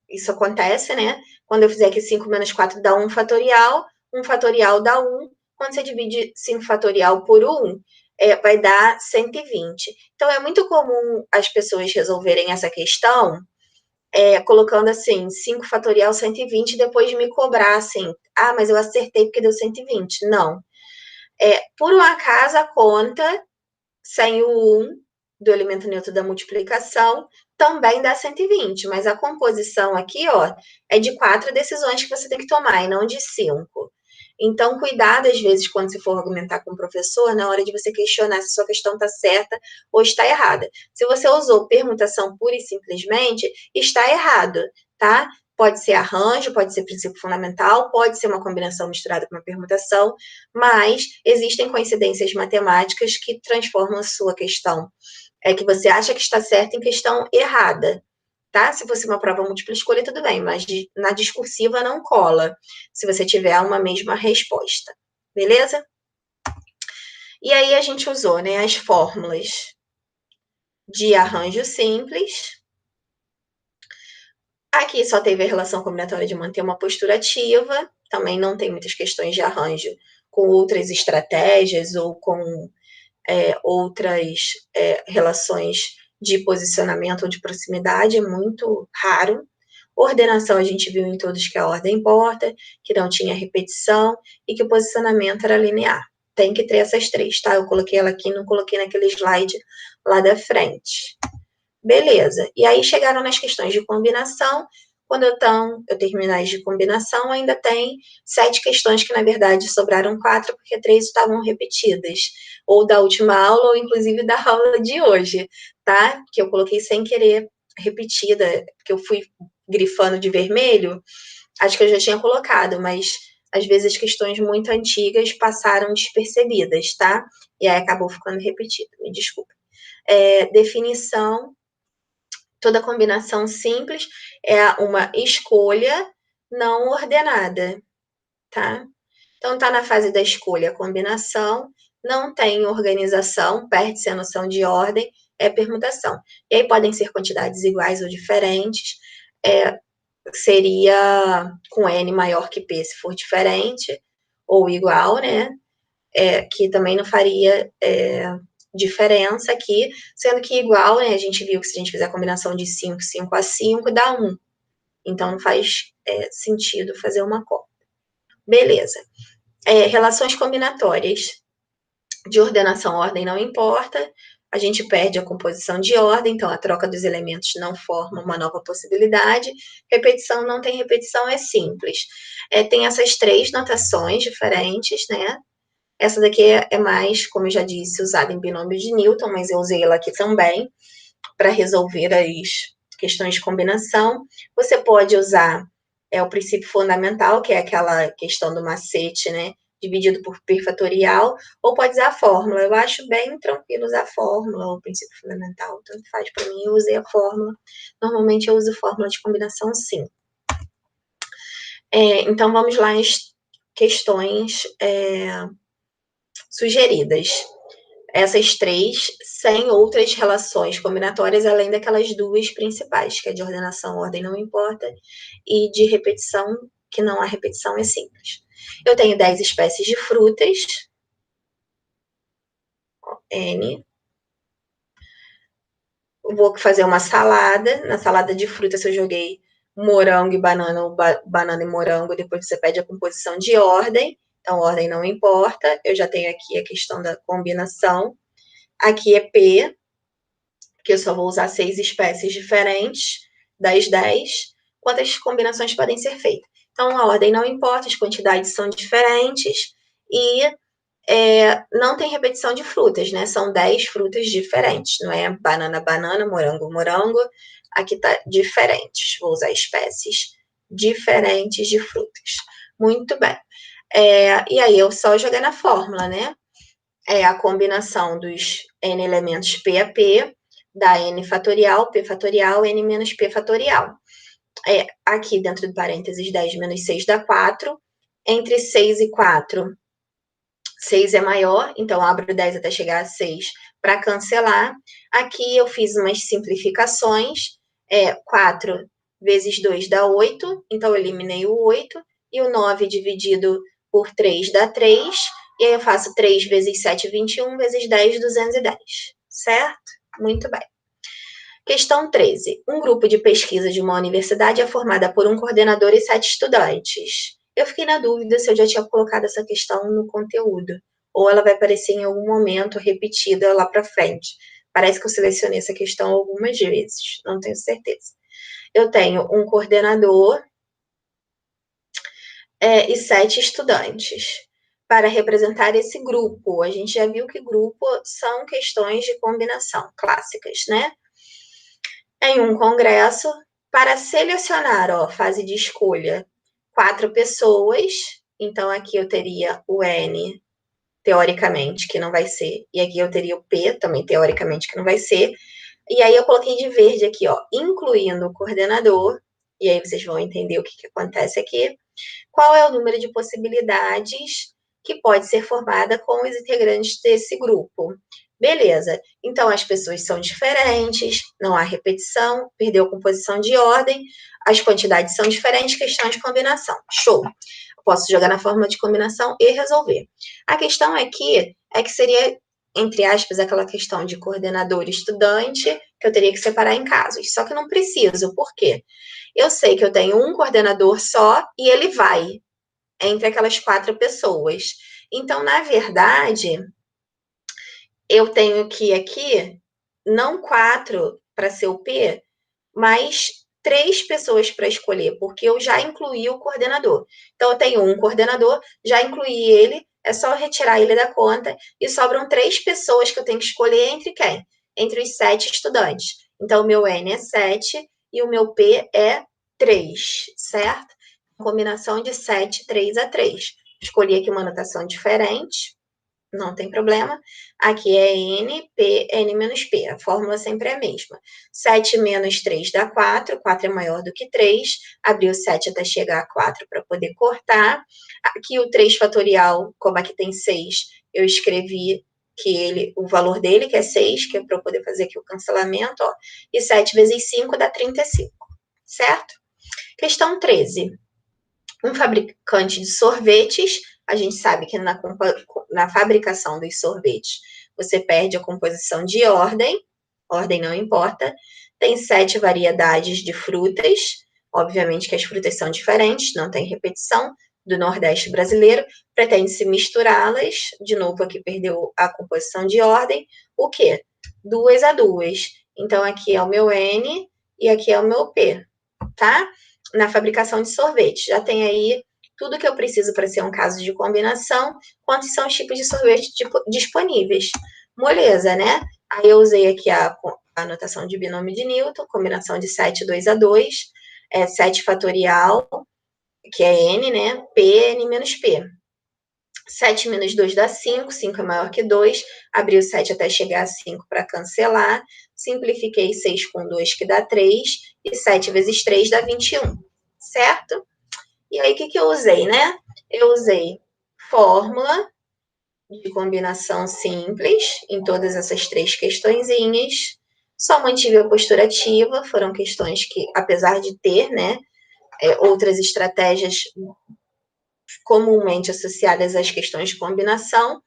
isso acontece, né? Quando eu fizer aqui 5 menos 4 dá 1 fatorial dá 1. Quando você divide 5 fatorial por 1, vai dar 120. Então, é muito comum as pessoas resolverem essa questão colocando assim, 5 fatorial 120 e depois me cobrar assim, ah, mas eu acertei porque deu 120. Não. Por um acaso, a conta, sem o 1 do elemento neutro da multiplicação, também dá 120, mas a composição aqui, ó, é de 4 decisões que você tem que tomar e não de 5. Então, cuidado, às vezes, quando você for argumentar com o professor, na hora de você questionar se a sua questão está certa ou está errada. Se você usou permutação pura e simplesmente, está errado, tá? Pode ser arranjo, pode ser princípio fundamental, pode ser uma combinação misturada com uma permutação, mas existem coincidências matemáticas que transformam a sua questão que você acha que está certa em questão errada, tá? Se fosse uma prova múltipla escolha, tudo bem, mas na discursiva não cola, se você tiver uma mesma resposta, beleza? E aí a gente usou, né, as fórmulas de arranjo simples. Aqui só teve a relação combinatória de manter uma postura ativa, também não tem muitas questões de arranjo com outras estratégias ou com outras relações de posicionamento ou de proximidade, é muito raro. Ordenação, a gente viu em todos que a ordem importa, que não tinha repetição e que o posicionamento era linear. Tem que ter essas 3, tá? Eu coloquei ela aqui, não coloquei naquele slide lá da frente. Beleza. E aí chegaram nas questões de combinação. Quando eu terminar as de combinação, ainda tem 7 questões que, na verdade, sobraram 4, porque 3 estavam repetidas, ou da última aula, ou inclusive da aula de hoje, tá? Que eu coloquei sem querer repetida, que eu fui grifando de vermelho, acho que eu já tinha colocado, mas às vezes as questões muito antigas passaram despercebidas, tá? E aí acabou ficando repetido, me desculpe. Definição. Toda combinação simples é uma escolha não ordenada, tá? Então, tá na fase da escolha a combinação, não tem organização, perde-se a noção de ordem, é permutação. E aí podem ser quantidades iguais ou diferentes, seria com N maior que P se for diferente, ou igual, né? Que também não faria diferença aqui, sendo que igual, né, a gente viu que se a gente fizer a combinação de 5, 5 a 5, dá 1. Então, não faz sentido fazer uma conta. Beleza. Relações combinatórias. De ordenação, ordem não importa. A gente perde a composição de ordem, então a troca dos elementos não forma uma nova possibilidade. Repetição não tem repetição, é simples. Tem essas 3 notações diferentes, né? Essa daqui é mais, como eu já disse, usada em binômio de Newton, mas eu usei ela aqui também para resolver as questões de combinação. Você pode usar o princípio fundamental, que é aquela questão do macete, né? Dividido por π fatorial, ou pode usar a fórmula. Eu acho bem tranquilo usar a fórmula ou o princípio fundamental, tanto faz para mim, eu usei a fórmula. Normalmente eu uso fórmula de combinação, sim. Então, vamos lá às questões sugeridas. essas 3 sem outras relações combinatórias, além daquelas 2 principais, que é de ordenação, ordem não importa, e de repetição, que não há repetição, é simples. Eu tenho 10 espécies de frutas, N. Vou fazer uma salada. Na salada de frutas, eu joguei morango e banana, ou banana e morango, depois você pede a composição de ordem. Então, ordem não importa. Eu já tenho aqui a questão da combinação. Aqui é P, que eu só vou usar 6 espécies diferentes das 10. Quantas combinações podem ser feitas? Então, a ordem não importa, as quantidades são diferentes e não tem repetição de frutas, né? São 10 frutas diferentes, não é banana, banana, morango, morango. Aqui tá diferentes. Vou usar espécies diferentes de frutas. Muito bem. E aí eu só joguei na fórmula, né? É a combinação dos n elementos P a P, da n fatorial, P fatorial, n menos P fatorial. Aqui dentro do parênteses 10 menos 6 dá 4. Entre 6 e 4, 6 é maior, então abro 10 até chegar a 6 para cancelar. Aqui eu fiz umas simplificações. 4 vezes 2 dá 8, então eu eliminei o 8. E o 9 dividido por 3 dá 3. E aí eu faço 3 vezes 7, 21, vezes 10, 210. Certo? Muito bem. Questão 13. Um grupo de pesquisa de uma universidade é formada por um coordenador e 7 estudantes. Eu fiquei na dúvida se eu já tinha colocado essa questão no conteúdo, ou ela vai aparecer em algum momento repetida lá para frente. Parece que eu selecionei essa questão algumas vezes, não tenho certeza. Eu tenho um coordenador e 7 estudantes. Para representar esse grupo, a gente já viu que grupo são questões de combinação clássicas, né? Em um congresso, para selecionar, fase de escolha, 4 pessoas. Então, aqui eu teria o N, teoricamente, que não vai ser. E aqui eu teria o P, também teoricamente, que não vai ser. E aí eu coloquei de verde aqui, incluindo o coordenador. E aí vocês vão entender o que acontece aqui. Qual é o número de possibilidades que pode ser formada com os integrantes desse grupo? Beleza, então as pessoas são diferentes, não há repetição, perdeu composição de ordem, as quantidades são diferentes, questão de combinação. Show! Posso jogar na fórmula de combinação e resolver. A questão aqui é que seria, entre aspas, aquela questão de coordenador e estudante, que eu teria que separar em casos. Só que não preciso, por quê? Eu sei que eu tenho um coordenador só e ele vai entre aquelas 4 pessoas. Então, na verdade, eu tenho que aqui, não 4 para ser o P, mas 3 pessoas para escolher, porque eu já incluí o coordenador. Então, eu tenho um coordenador, já incluí ele, é só retirar ele da conta e sobram 3 pessoas que eu tenho que escolher entre quem? Entre os 7 estudantes. Então, o meu N é 7 e o meu P é 3, certo? Combinação de 7, 3 a 3. Escolhi aqui uma anotação diferente, não tem problema. Aqui é N, P, N menos P. A fórmula sempre é a mesma. 7 menos 3 dá 4. 4 é maior do que 3. Abri o 7 até chegar a 4 para poder cortar. Aqui o 3 fatorial, como aqui tem 6, eu escrevi que o valor dele, que é 6, que é para eu poder fazer aqui o cancelamento. E 7 vezes 5 dá 35. Certo? Questão 13. Um fabricante de sorvetes, a gente sabe que na fabricação dos sorvetes você perde a composição de ordem não importa, tem 7 variedades de frutas, obviamente que as frutas são diferentes, não tem repetição, do Nordeste brasileiro, pretende-se misturá-las, de novo aqui perdeu a composição de ordem, o quê? 2 a 2, então aqui é o meu N e aqui é o meu P, tá? Na fabricação de sorvete. Já tem aí tudo que eu preciso para ser um caso de combinação, quantos são os tipos de sorvete disponíveis. Moleza, né? Aí eu usei aqui a anotação de binômio de Newton, combinação de 7, 2 a 2, 7 fatorial, que é N, né? P, N menos P. 7 menos 2 dá 5, 5 é maior que 2, abri o 7 até chegar a 5 para cancelar, simplifiquei 6 com 2 que dá 3, e 7 vezes 3 dá 21, certo? E aí o que eu usei, né? Eu usei fórmula de combinação simples em todas essas 3 questõezinhas. Só mantive a postura ativa, foram questões que, apesar de ter, né, outras estratégias comumente associadas às questões de combinação,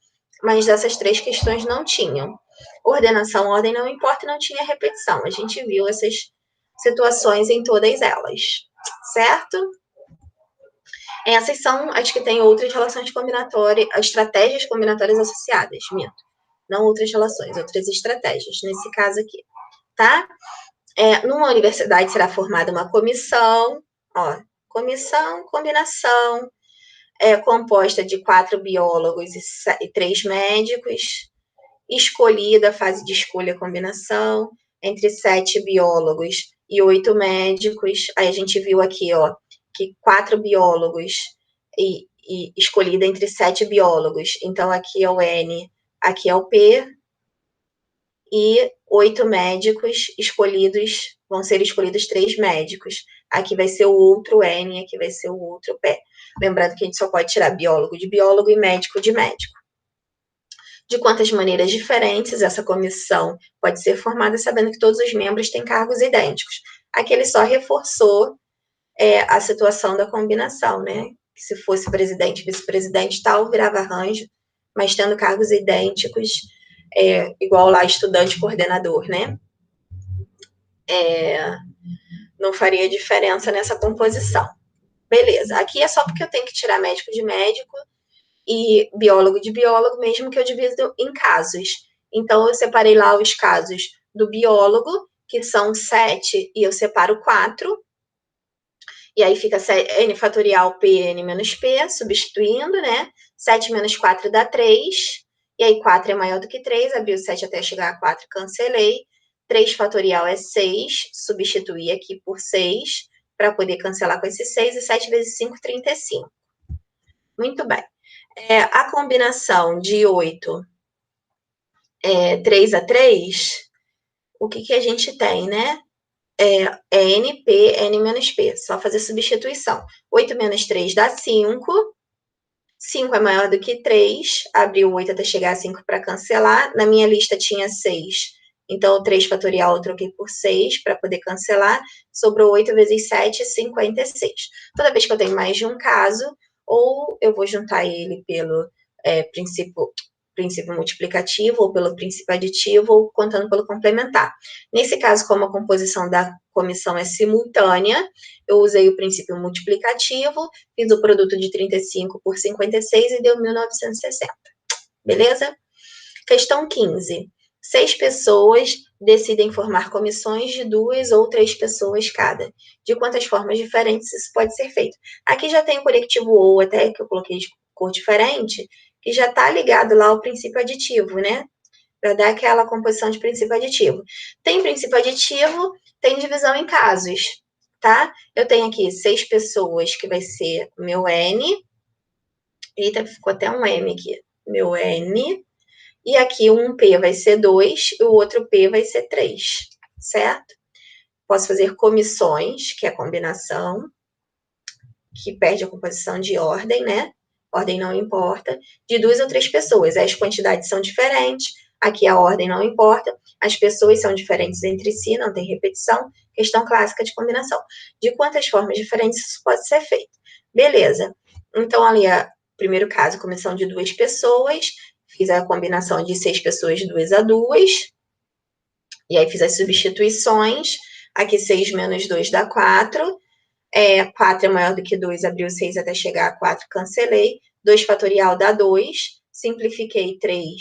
mas dessas 3 questões não tinham. Ordenação, ordem não importa, não tinha repetição. A gente viu essas situações em todas elas, certo? Essas são as que têm outras relações combinatórias, estratégias combinatórias associadas, minto. Não outras relações, outras estratégias, nesse caso aqui, tá? Numa universidade será formada uma comissão, comissão, combinação, composta de 4 biólogos e 3 médicos, escolhida a fase de escolha combinação, entre 7 biólogos e 8 médicos. Aí a gente viu aqui, que 4 biólogos e escolhida entre 7 biólogos. Então, aqui é o N, aqui é o P, e 8 médicos escolhidos, vão ser escolhidos 3 médicos. Aqui vai ser o outro N, aqui vai ser o outro P. Lembrando que a gente só pode tirar biólogo de biólogo e médico de médico. De quantas maneiras diferentes essa comissão pode ser formada, sabendo que todos os membros têm cargos idênticos. Aqui ele só reforçou a situação da combinação, né? Que se fosse presidente, vice-presidente, tal, virava arranjo, mas tendo cargos idênticos, igual lá estudante coordenador, né? Não faria diferença nessa composição. Beleza, aqui é só porque eu tenho que tirar médico de médico e biólogo de biólogo, mesmo que eu divido em casos. Então, eu separei lá os casos do biólogo, que são 7, e eu separo 4. E aí fica n fatorial Pn menos P, substituindo, né? 7 menos 4 dá 3. E aí 4 é maior do que 3, abri o 7 até chegar a 4, cancelei. 3 fatorial é 6, substituí aqui por 6, para poder cancelar com esse 6, e 7 vezes 5, 35. Muito bem. A combinação de 8, 3 a 3, o que a gente tem, né? NP, N menos P, só fazer substituição. 8 menos 3 dá 5. 5 é maior do que 3, abri o 8 até chegar a 5 para cancelar. Na minha lista tinha 6, então o 3 fatorial eu troquei por 6 para poder cancelar. Sobrou 8 vezes 7, 56. Toda vez que eu tenho mais de um caso, ou eu vou juntar ele pelo princípio multiplicativo, ou pelo princípio aditivo, ou contando pelo complementar. Nesse caso, como a composição da comissão é simultânea, eu usei o princípio multiplicativo, fiz o produto de 35 por 56 e deu 1960. Beleza? Questão 15. 6 pessoas decidem formar comissões de 2 ou 3 pessoas cada. De quantas formas diferentes isso pode ser feito? Aqui já tem o conectivo ou, até que eu coloquei de cor diferente, que já está ligado lá ao princípio aditivo, né? Para dar aquela composição de princípio aditivo. Tem princípio aditivo, tem divisão em casos, tá? Eu tenho aqui 6 pessoas, que vai ser meu N. Eita, ficou até um M aqui. Meu N. E aqui um P vai ser 2 e o outro P vai ser 3, certo? Posso fazer comissões, que é a combinação, que perde a composição de ordem, né? Ordem não importa, de 2 ou 3 pessoas. As quantidades são diferentes, aqui a ordem não importa, as pessoas são diferentes entre si, não tem repetição, questão clássica de combinação. De quantas formas diferentes isso pode ser feito? Beleza. Então, ali, primeiro caso, comissão de 2 pessoas, fiz a combinação de 6 pessoas, 2 a 2, e aí fiz as substituições, aqui 6 menos 2 dá 4, 4 é maior do que 2, abri o 6 até chegar a 4, cancelei, 2 fatorial dá 2, simplifiquei 3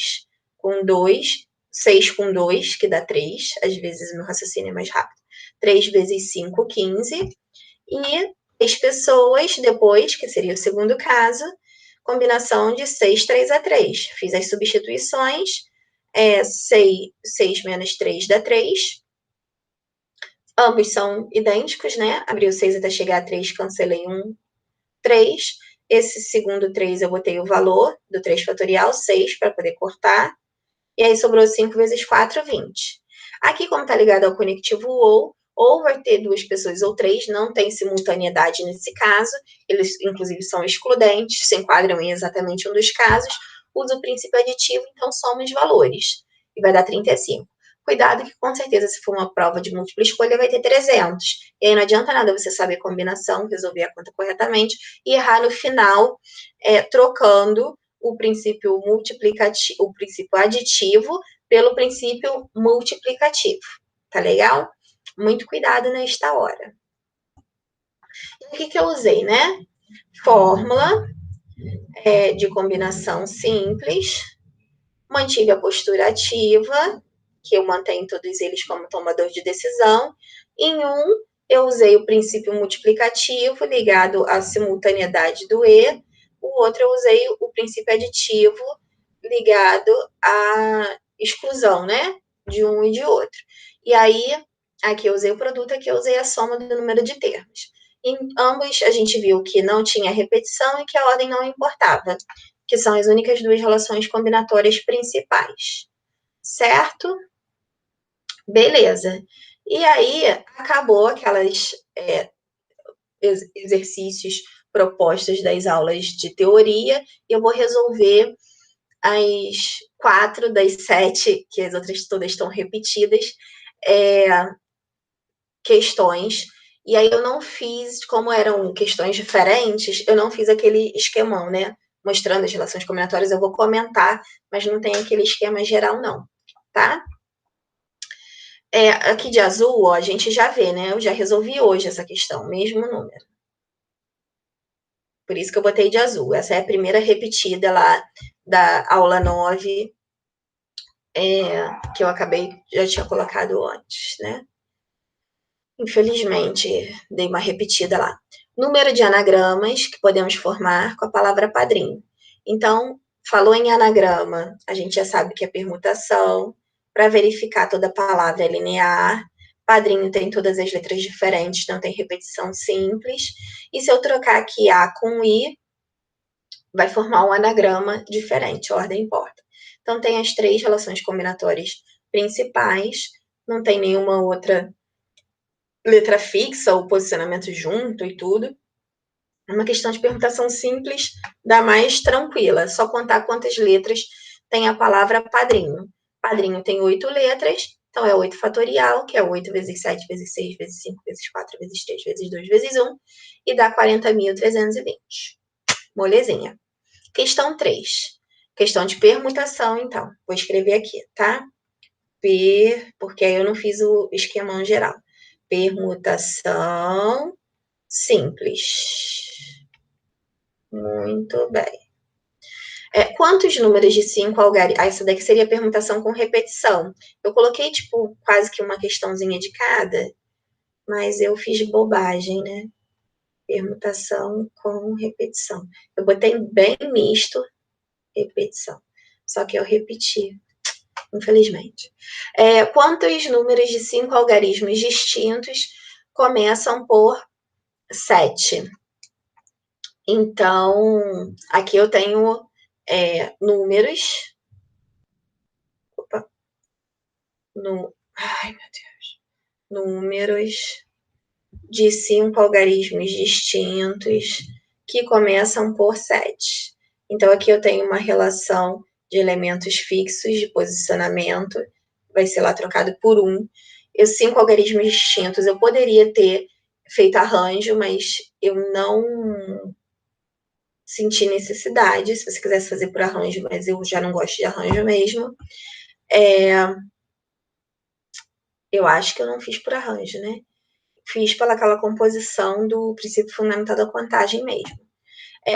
com 2, 6 com 2, que dá 3, às vezes meu raciocínio é mais rápido, 3 vezes 5, 15, e 3 pessoas depois, que seria o segundo caso, combinação de 6, 3 a 3. Fiz as substituições, 6 menos 3 dá 3. Ambos são idênticos, né? Abri o 6 até chegar a 3, cancelei 1, 3. Esse segundo 3 eu botei o valor do 3 fatorial, 6, para poder cortar. E aí sobrou 5 vezes 4, 20. Aqui, como está ligado ao conectivo ou vai ter 2 pessoas ou 3, não tem simultaneidade nesse caso, eles inclusive são excludentes, se enquadram em exatamente um dos casos, usa o princípio aditivo, então soma os valores. E vai dar 35. Cuidado que, com certeza, se for uma prova de múltipla escolha, vai ter 300. E aí não adianta nada você saber combinação, resolver a conta corretamente e errar no final, trocando o princípio multiplicativo, o princípio aditivo pelo princípio multiplicativo. Tá legal? Muito cuidado nesta hora. E o que eu usei, né? Fórmula de combinação simples, mantive a postura ativa, que eu mantenho todos eles como tomador de decisão. Em um, eu usei o princípio multiplicativo ligado à simultaneidade do E. O outro, eu usei o princípio aditivo ligado à exclusão, né? De um e de outro. E aí, aqui eu usei o produto, aqui eu usei a soma do número de termos. Em ambos, a gente viu que não tinha repetição e que a ordem não importava, que são as únicas duas relações combinatórias principais. Certo? Beleza. E aí, acabou aquelas exercícios propostos das aulas de teoria, e eu vou resolver as 4 das 7, que as outras todas estão repetidas, questões. E aí eu não fiz, como eram questões diferentes, eu não fiz aquele esquemão, né? Mostrando as relações combinatórias, eu vou comentar, mas não tem aquele esquema geral, não, tá? Aqui de azul, ó, a gente já vê, né? Eu já resolvi hoje essa questão, mesmo número. Por isso que eu botei de azul. Essa é a primeira repetida lá da aula 9, que eu acabei, já tinha colocado antes, né? Infelizmente, dei uma repetida lá. Número de anagramas que podemos formar com a palavra padrinho. Então, falou em anagrama, a gente já sabe que é permutação. Para verificar toda palavra é linear. Padrinho tem todas as letras diferentes, não tem repetição simples. E se eu trocar aqui A com I, vai formar um anagrama diferente, ordem importa. Então, tem as 3 relações combinatórias principais, não tem nenhuma outra letra fixa ou posicionamento junto e tudo. É uma questão de permutação simples, da mais tranquila. Só contar quantas letras tem a palavra padrinho. Padrinho tem 8 letras, então é 8 fatorial, que é 8 vezes 7, vezes 6, vezes 5, vezes 4, vezes 3, vezes 2, vezes 1, e dá 40.320. Molezinha. Questão 3. Questão de permutação, então. Vou escrever aqui, tá? Porque aí eu não fiz o esquemão geral. Permutação simples. Muito bem. Quantos números de 5 algarismos? Essa daqui seria a permutação com repetição. Eu coloquei, tipo, quase que uma questãozinha de cada, mas eu fiz bobagem, né? Permutação com repetição. Eu botei bem misto, repetição. Só que eu repeti, infelizmente. Quantos números de 5 algarismos distintos começam por 7? Então, aqui eu tenho números. Ai, meu Deus. Números de 5 algarismos distintos que começam por 7. Então, aqui eu tenho uma relação de elementos fixos de posicionamento, vai ser lá trocado por 1. Os 5 algarismos distintos eu poderia ter feito arranjo, mas eu não senti necessidade. Se você quisesse fazer por arranjo, mas eu já não gosto de arranjo mesmo. Eu acho que eu não fiz por arranjo, né? Fiz pelaquela composição do princípio fundamental da contagem mesmo.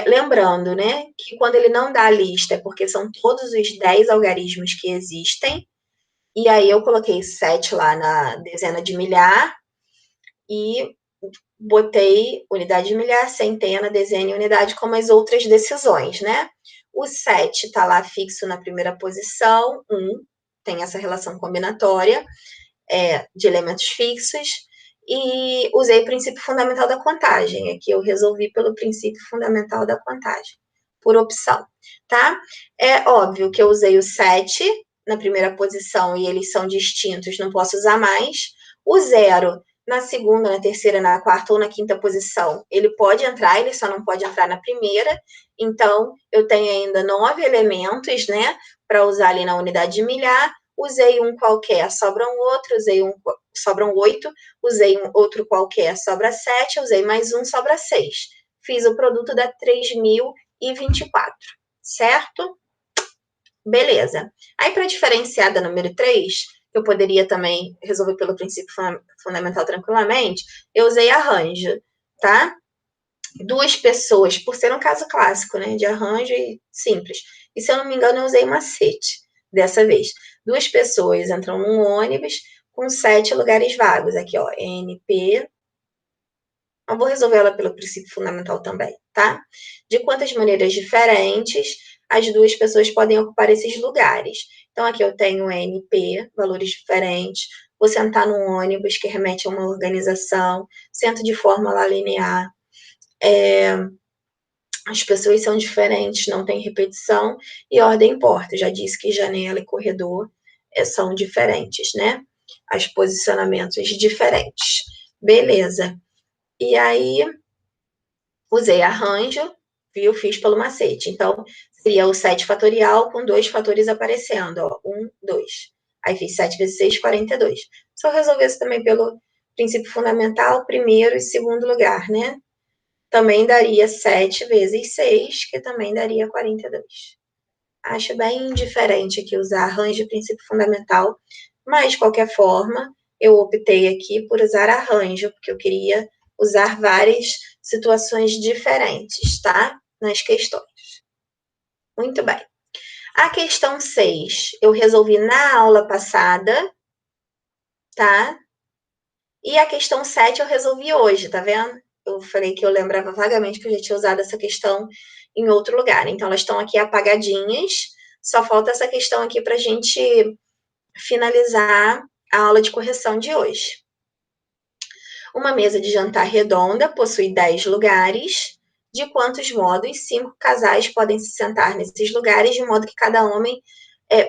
Lembrando, né, que quando ele não dá a lista é porque são todos os 10 algarismos que existem, e aí eu coloquei 7 lá na dezena de milhar, e botei unidade de milhar, centena, dezena e unidade como as outras decisões, né? O 7 está lá fixo na primeira posição, 1, tem essa relação combinatória de elementos fixos, e usei o princípio fundamental da contagem. Aqui eu resolvi pelo princípio fundamental da contagem, por opção, tá? É óbvio que eu usei o 7 na primeira posição e eles são distintos, não posso usar mais. O 0 na segunda, na terceira, na quarta ou na quinta posição, ele pode entrar, ele só não pode entrar na primeira. Então, eu tenho ainda 9 elementos, né, para usar ali na unidade de milhar. Usei um qualquer, sobram outro, sobram 8, usei um outro qualquer, sobra 7, usei mais um, sobra 6. Fiz o produto da 3.024, certo? Beleza. Aí, para diferenciar da número 3, eu poderia também resolver pelo princípio fundamental tranquilamente, eu usei arranjo, tá? Duas pessoas, por ser um caso clássico, né, de arranjo e simples. E se eu não me engano, eu usei macete dessa vez. Duas pessoas entram num ônibus com 7 lugares vagos. Aqui, ó, NP. Eu vou resolver ela pelo princípio fundamental também, tá? De quantas maneiras diferentes as duas pessoas podem ocupar esses lugares. Então, aqui eu tenho NP, valores diferentes. Vou sentar num ônibus que remete a uma organização. Sento de forma lá linear. As pessoas são diferentes, não tem repetição, e ordem importa. Eu já disse que janela e corredor são diferentes, né? Os posicionamentos diferentes. Beleza. E aí, usei arranjo, viu? Fiz pelo macete. Então, seria o 7 fatorial com 2 fatores aparecendo, ó. 1, 2. Aí fiz 7 vezes 6, 42. Se eu resolvesse também pelo princípio fundamental, primeiro e segundo lugar, né? Também daria 7 vezes 6, que também daria 42. Acho bem diferente aqui usar arranjo e princípio fundamental, mas, de qualquer forma, eu optei aqui por usar arranjo, porque eu queria usar várias situações diferentes, tá? Nas questões. Muito bem. A questão 6, eu resolvi na aula passada, tá? E a questão 7 eu resolvi hoje, tá vendo? Eu falei que eu lembrava vagamente que eu já tinha usado essa questão em outro lugar. Então, elas estão aqui apagadinhas. Só falta essa questão aqui para a gente finalizar a aula de correção de hoje. Uma mesa de jantar redonda possui 10 lugares. De quantos modos 5 casais podem se sentar nesses lugares, de modo que cada homem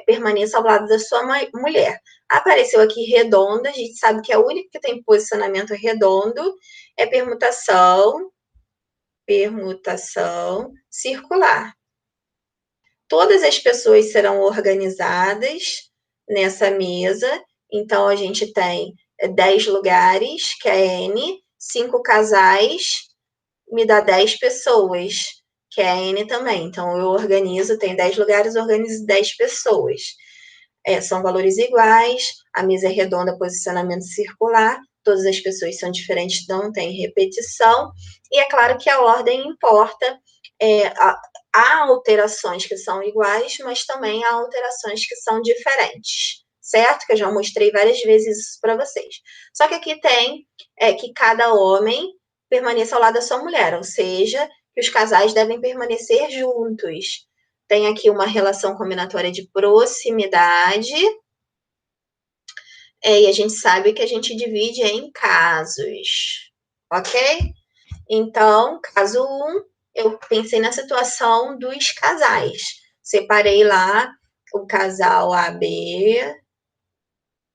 permaneça ao lado da sua mulher. Apareceu aqui redonda, a gente sabe que a única que tem posicionamento redondo é permutação circular. Todas as pessoas serão organizadas nessa mesa, então a gente tem 10 lugares, que é N, 5 casais, me dá 10 pessoas, que é N também. Então, eu organizo, tem 10 lugares, organizo 10 pessoas. São valores iguais, a mesa é redonda, posicionamento circular, todas as pessoas são diferentes, não tem repetição, e é claro que a ordem importa. Há alterações que são iguais, mas também há alterações que são diferentes, certo? Que eu já mostrei várias vezes isso para vocês. Só que aqui tem que cada homem permaneça ao lado da sua mulher, ou seja, que os casais devem permanecer juntos. Tem aqui uma relação combinatória de proximidade, e a gente sabe que a gente divide em casos, ok? Então, caso 1, eu pensei na situação dos casais. Separei lá o casal AB,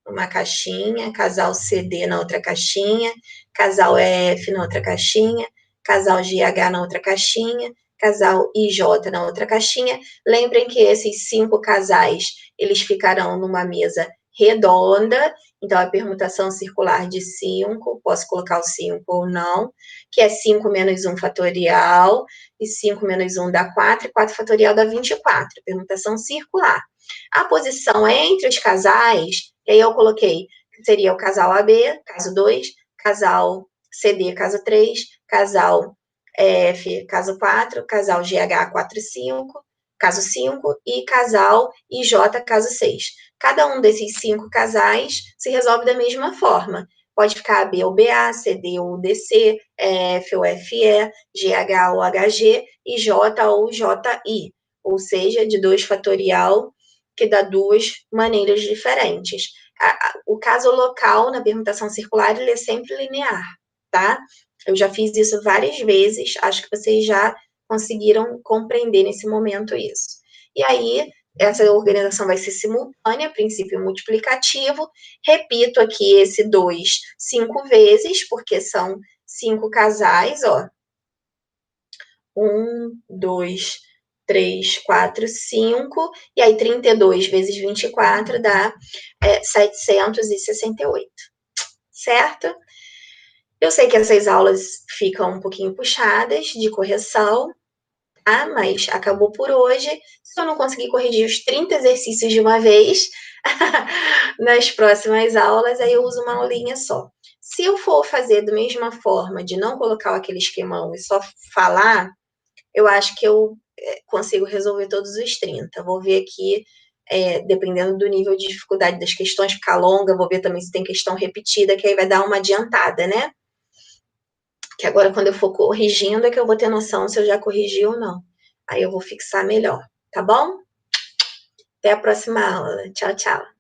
uma caixinha, casal CD na outra caixinha, casal F na outra caixinha, casal GH na outra caixinha, casal IJ na outra caixinha. Lembrem que esses 5 casais, eles ficarão numa mesa redonda, então a permutação circular de 5, posso colocar o 5 ou não, que é 5 menos 1 fatorial, e 5 menos 1 dá 4, e 4 fatorial dá 24, permutação circular. A posição entre os casais, e aí eu coloquei, seria o casal AB, caso 2, casal CD, caso 3, casal F, caso 4, casal GH, 4 e 5, caso 5, e casal IJ, caso 6. Cada um desses 5 casais se resolve da mesma forma. Pode ficar AB ou BA, CD ou DC, F ou FE, GH ou HG, IJ ou JI, ou seja, de 2 fatorial, que dá 2 maneiras diferentes. O caso local na permutação circular, ele é sempre linear, tá? Eu já fiz isso várias vezes, acho que vocês já conseguiram compreender nesse momento isso. E aí, essa organização vai ser simultânea, princípio multiplicativo. Repito aqui esse 2 5 vezes, porque são 5 casais, ó. 1, 2, 3, 4, 5, e aí 32 vezes 24 dá 768, certo? Eu sei que essas aulas ficam um pouquinho puxadas de correção, tá? Mas acabou por hoje. Se eu não conseguir corrigir os 30 exercícios de uma vez, nas próximas aulas, aí eu uso uma aulinha só. Se eu for fazer da mesma forma, de não colocar aquele esquemão e só falar, eu acho que eu consigo resolver todos os 30. Vou ver aqui, dependendo do nível de dificuldade das questões, ficar longa, vou ver também se tem questão repetida, que aí vai dar uma adiantada, né? Que agora, quando eu for corrigindo, é que eu vou ter noção se eu já corrigi ou não. Aí eu vou fixar melhor, tá bom? Até a próxima aula. Tchau, tchau.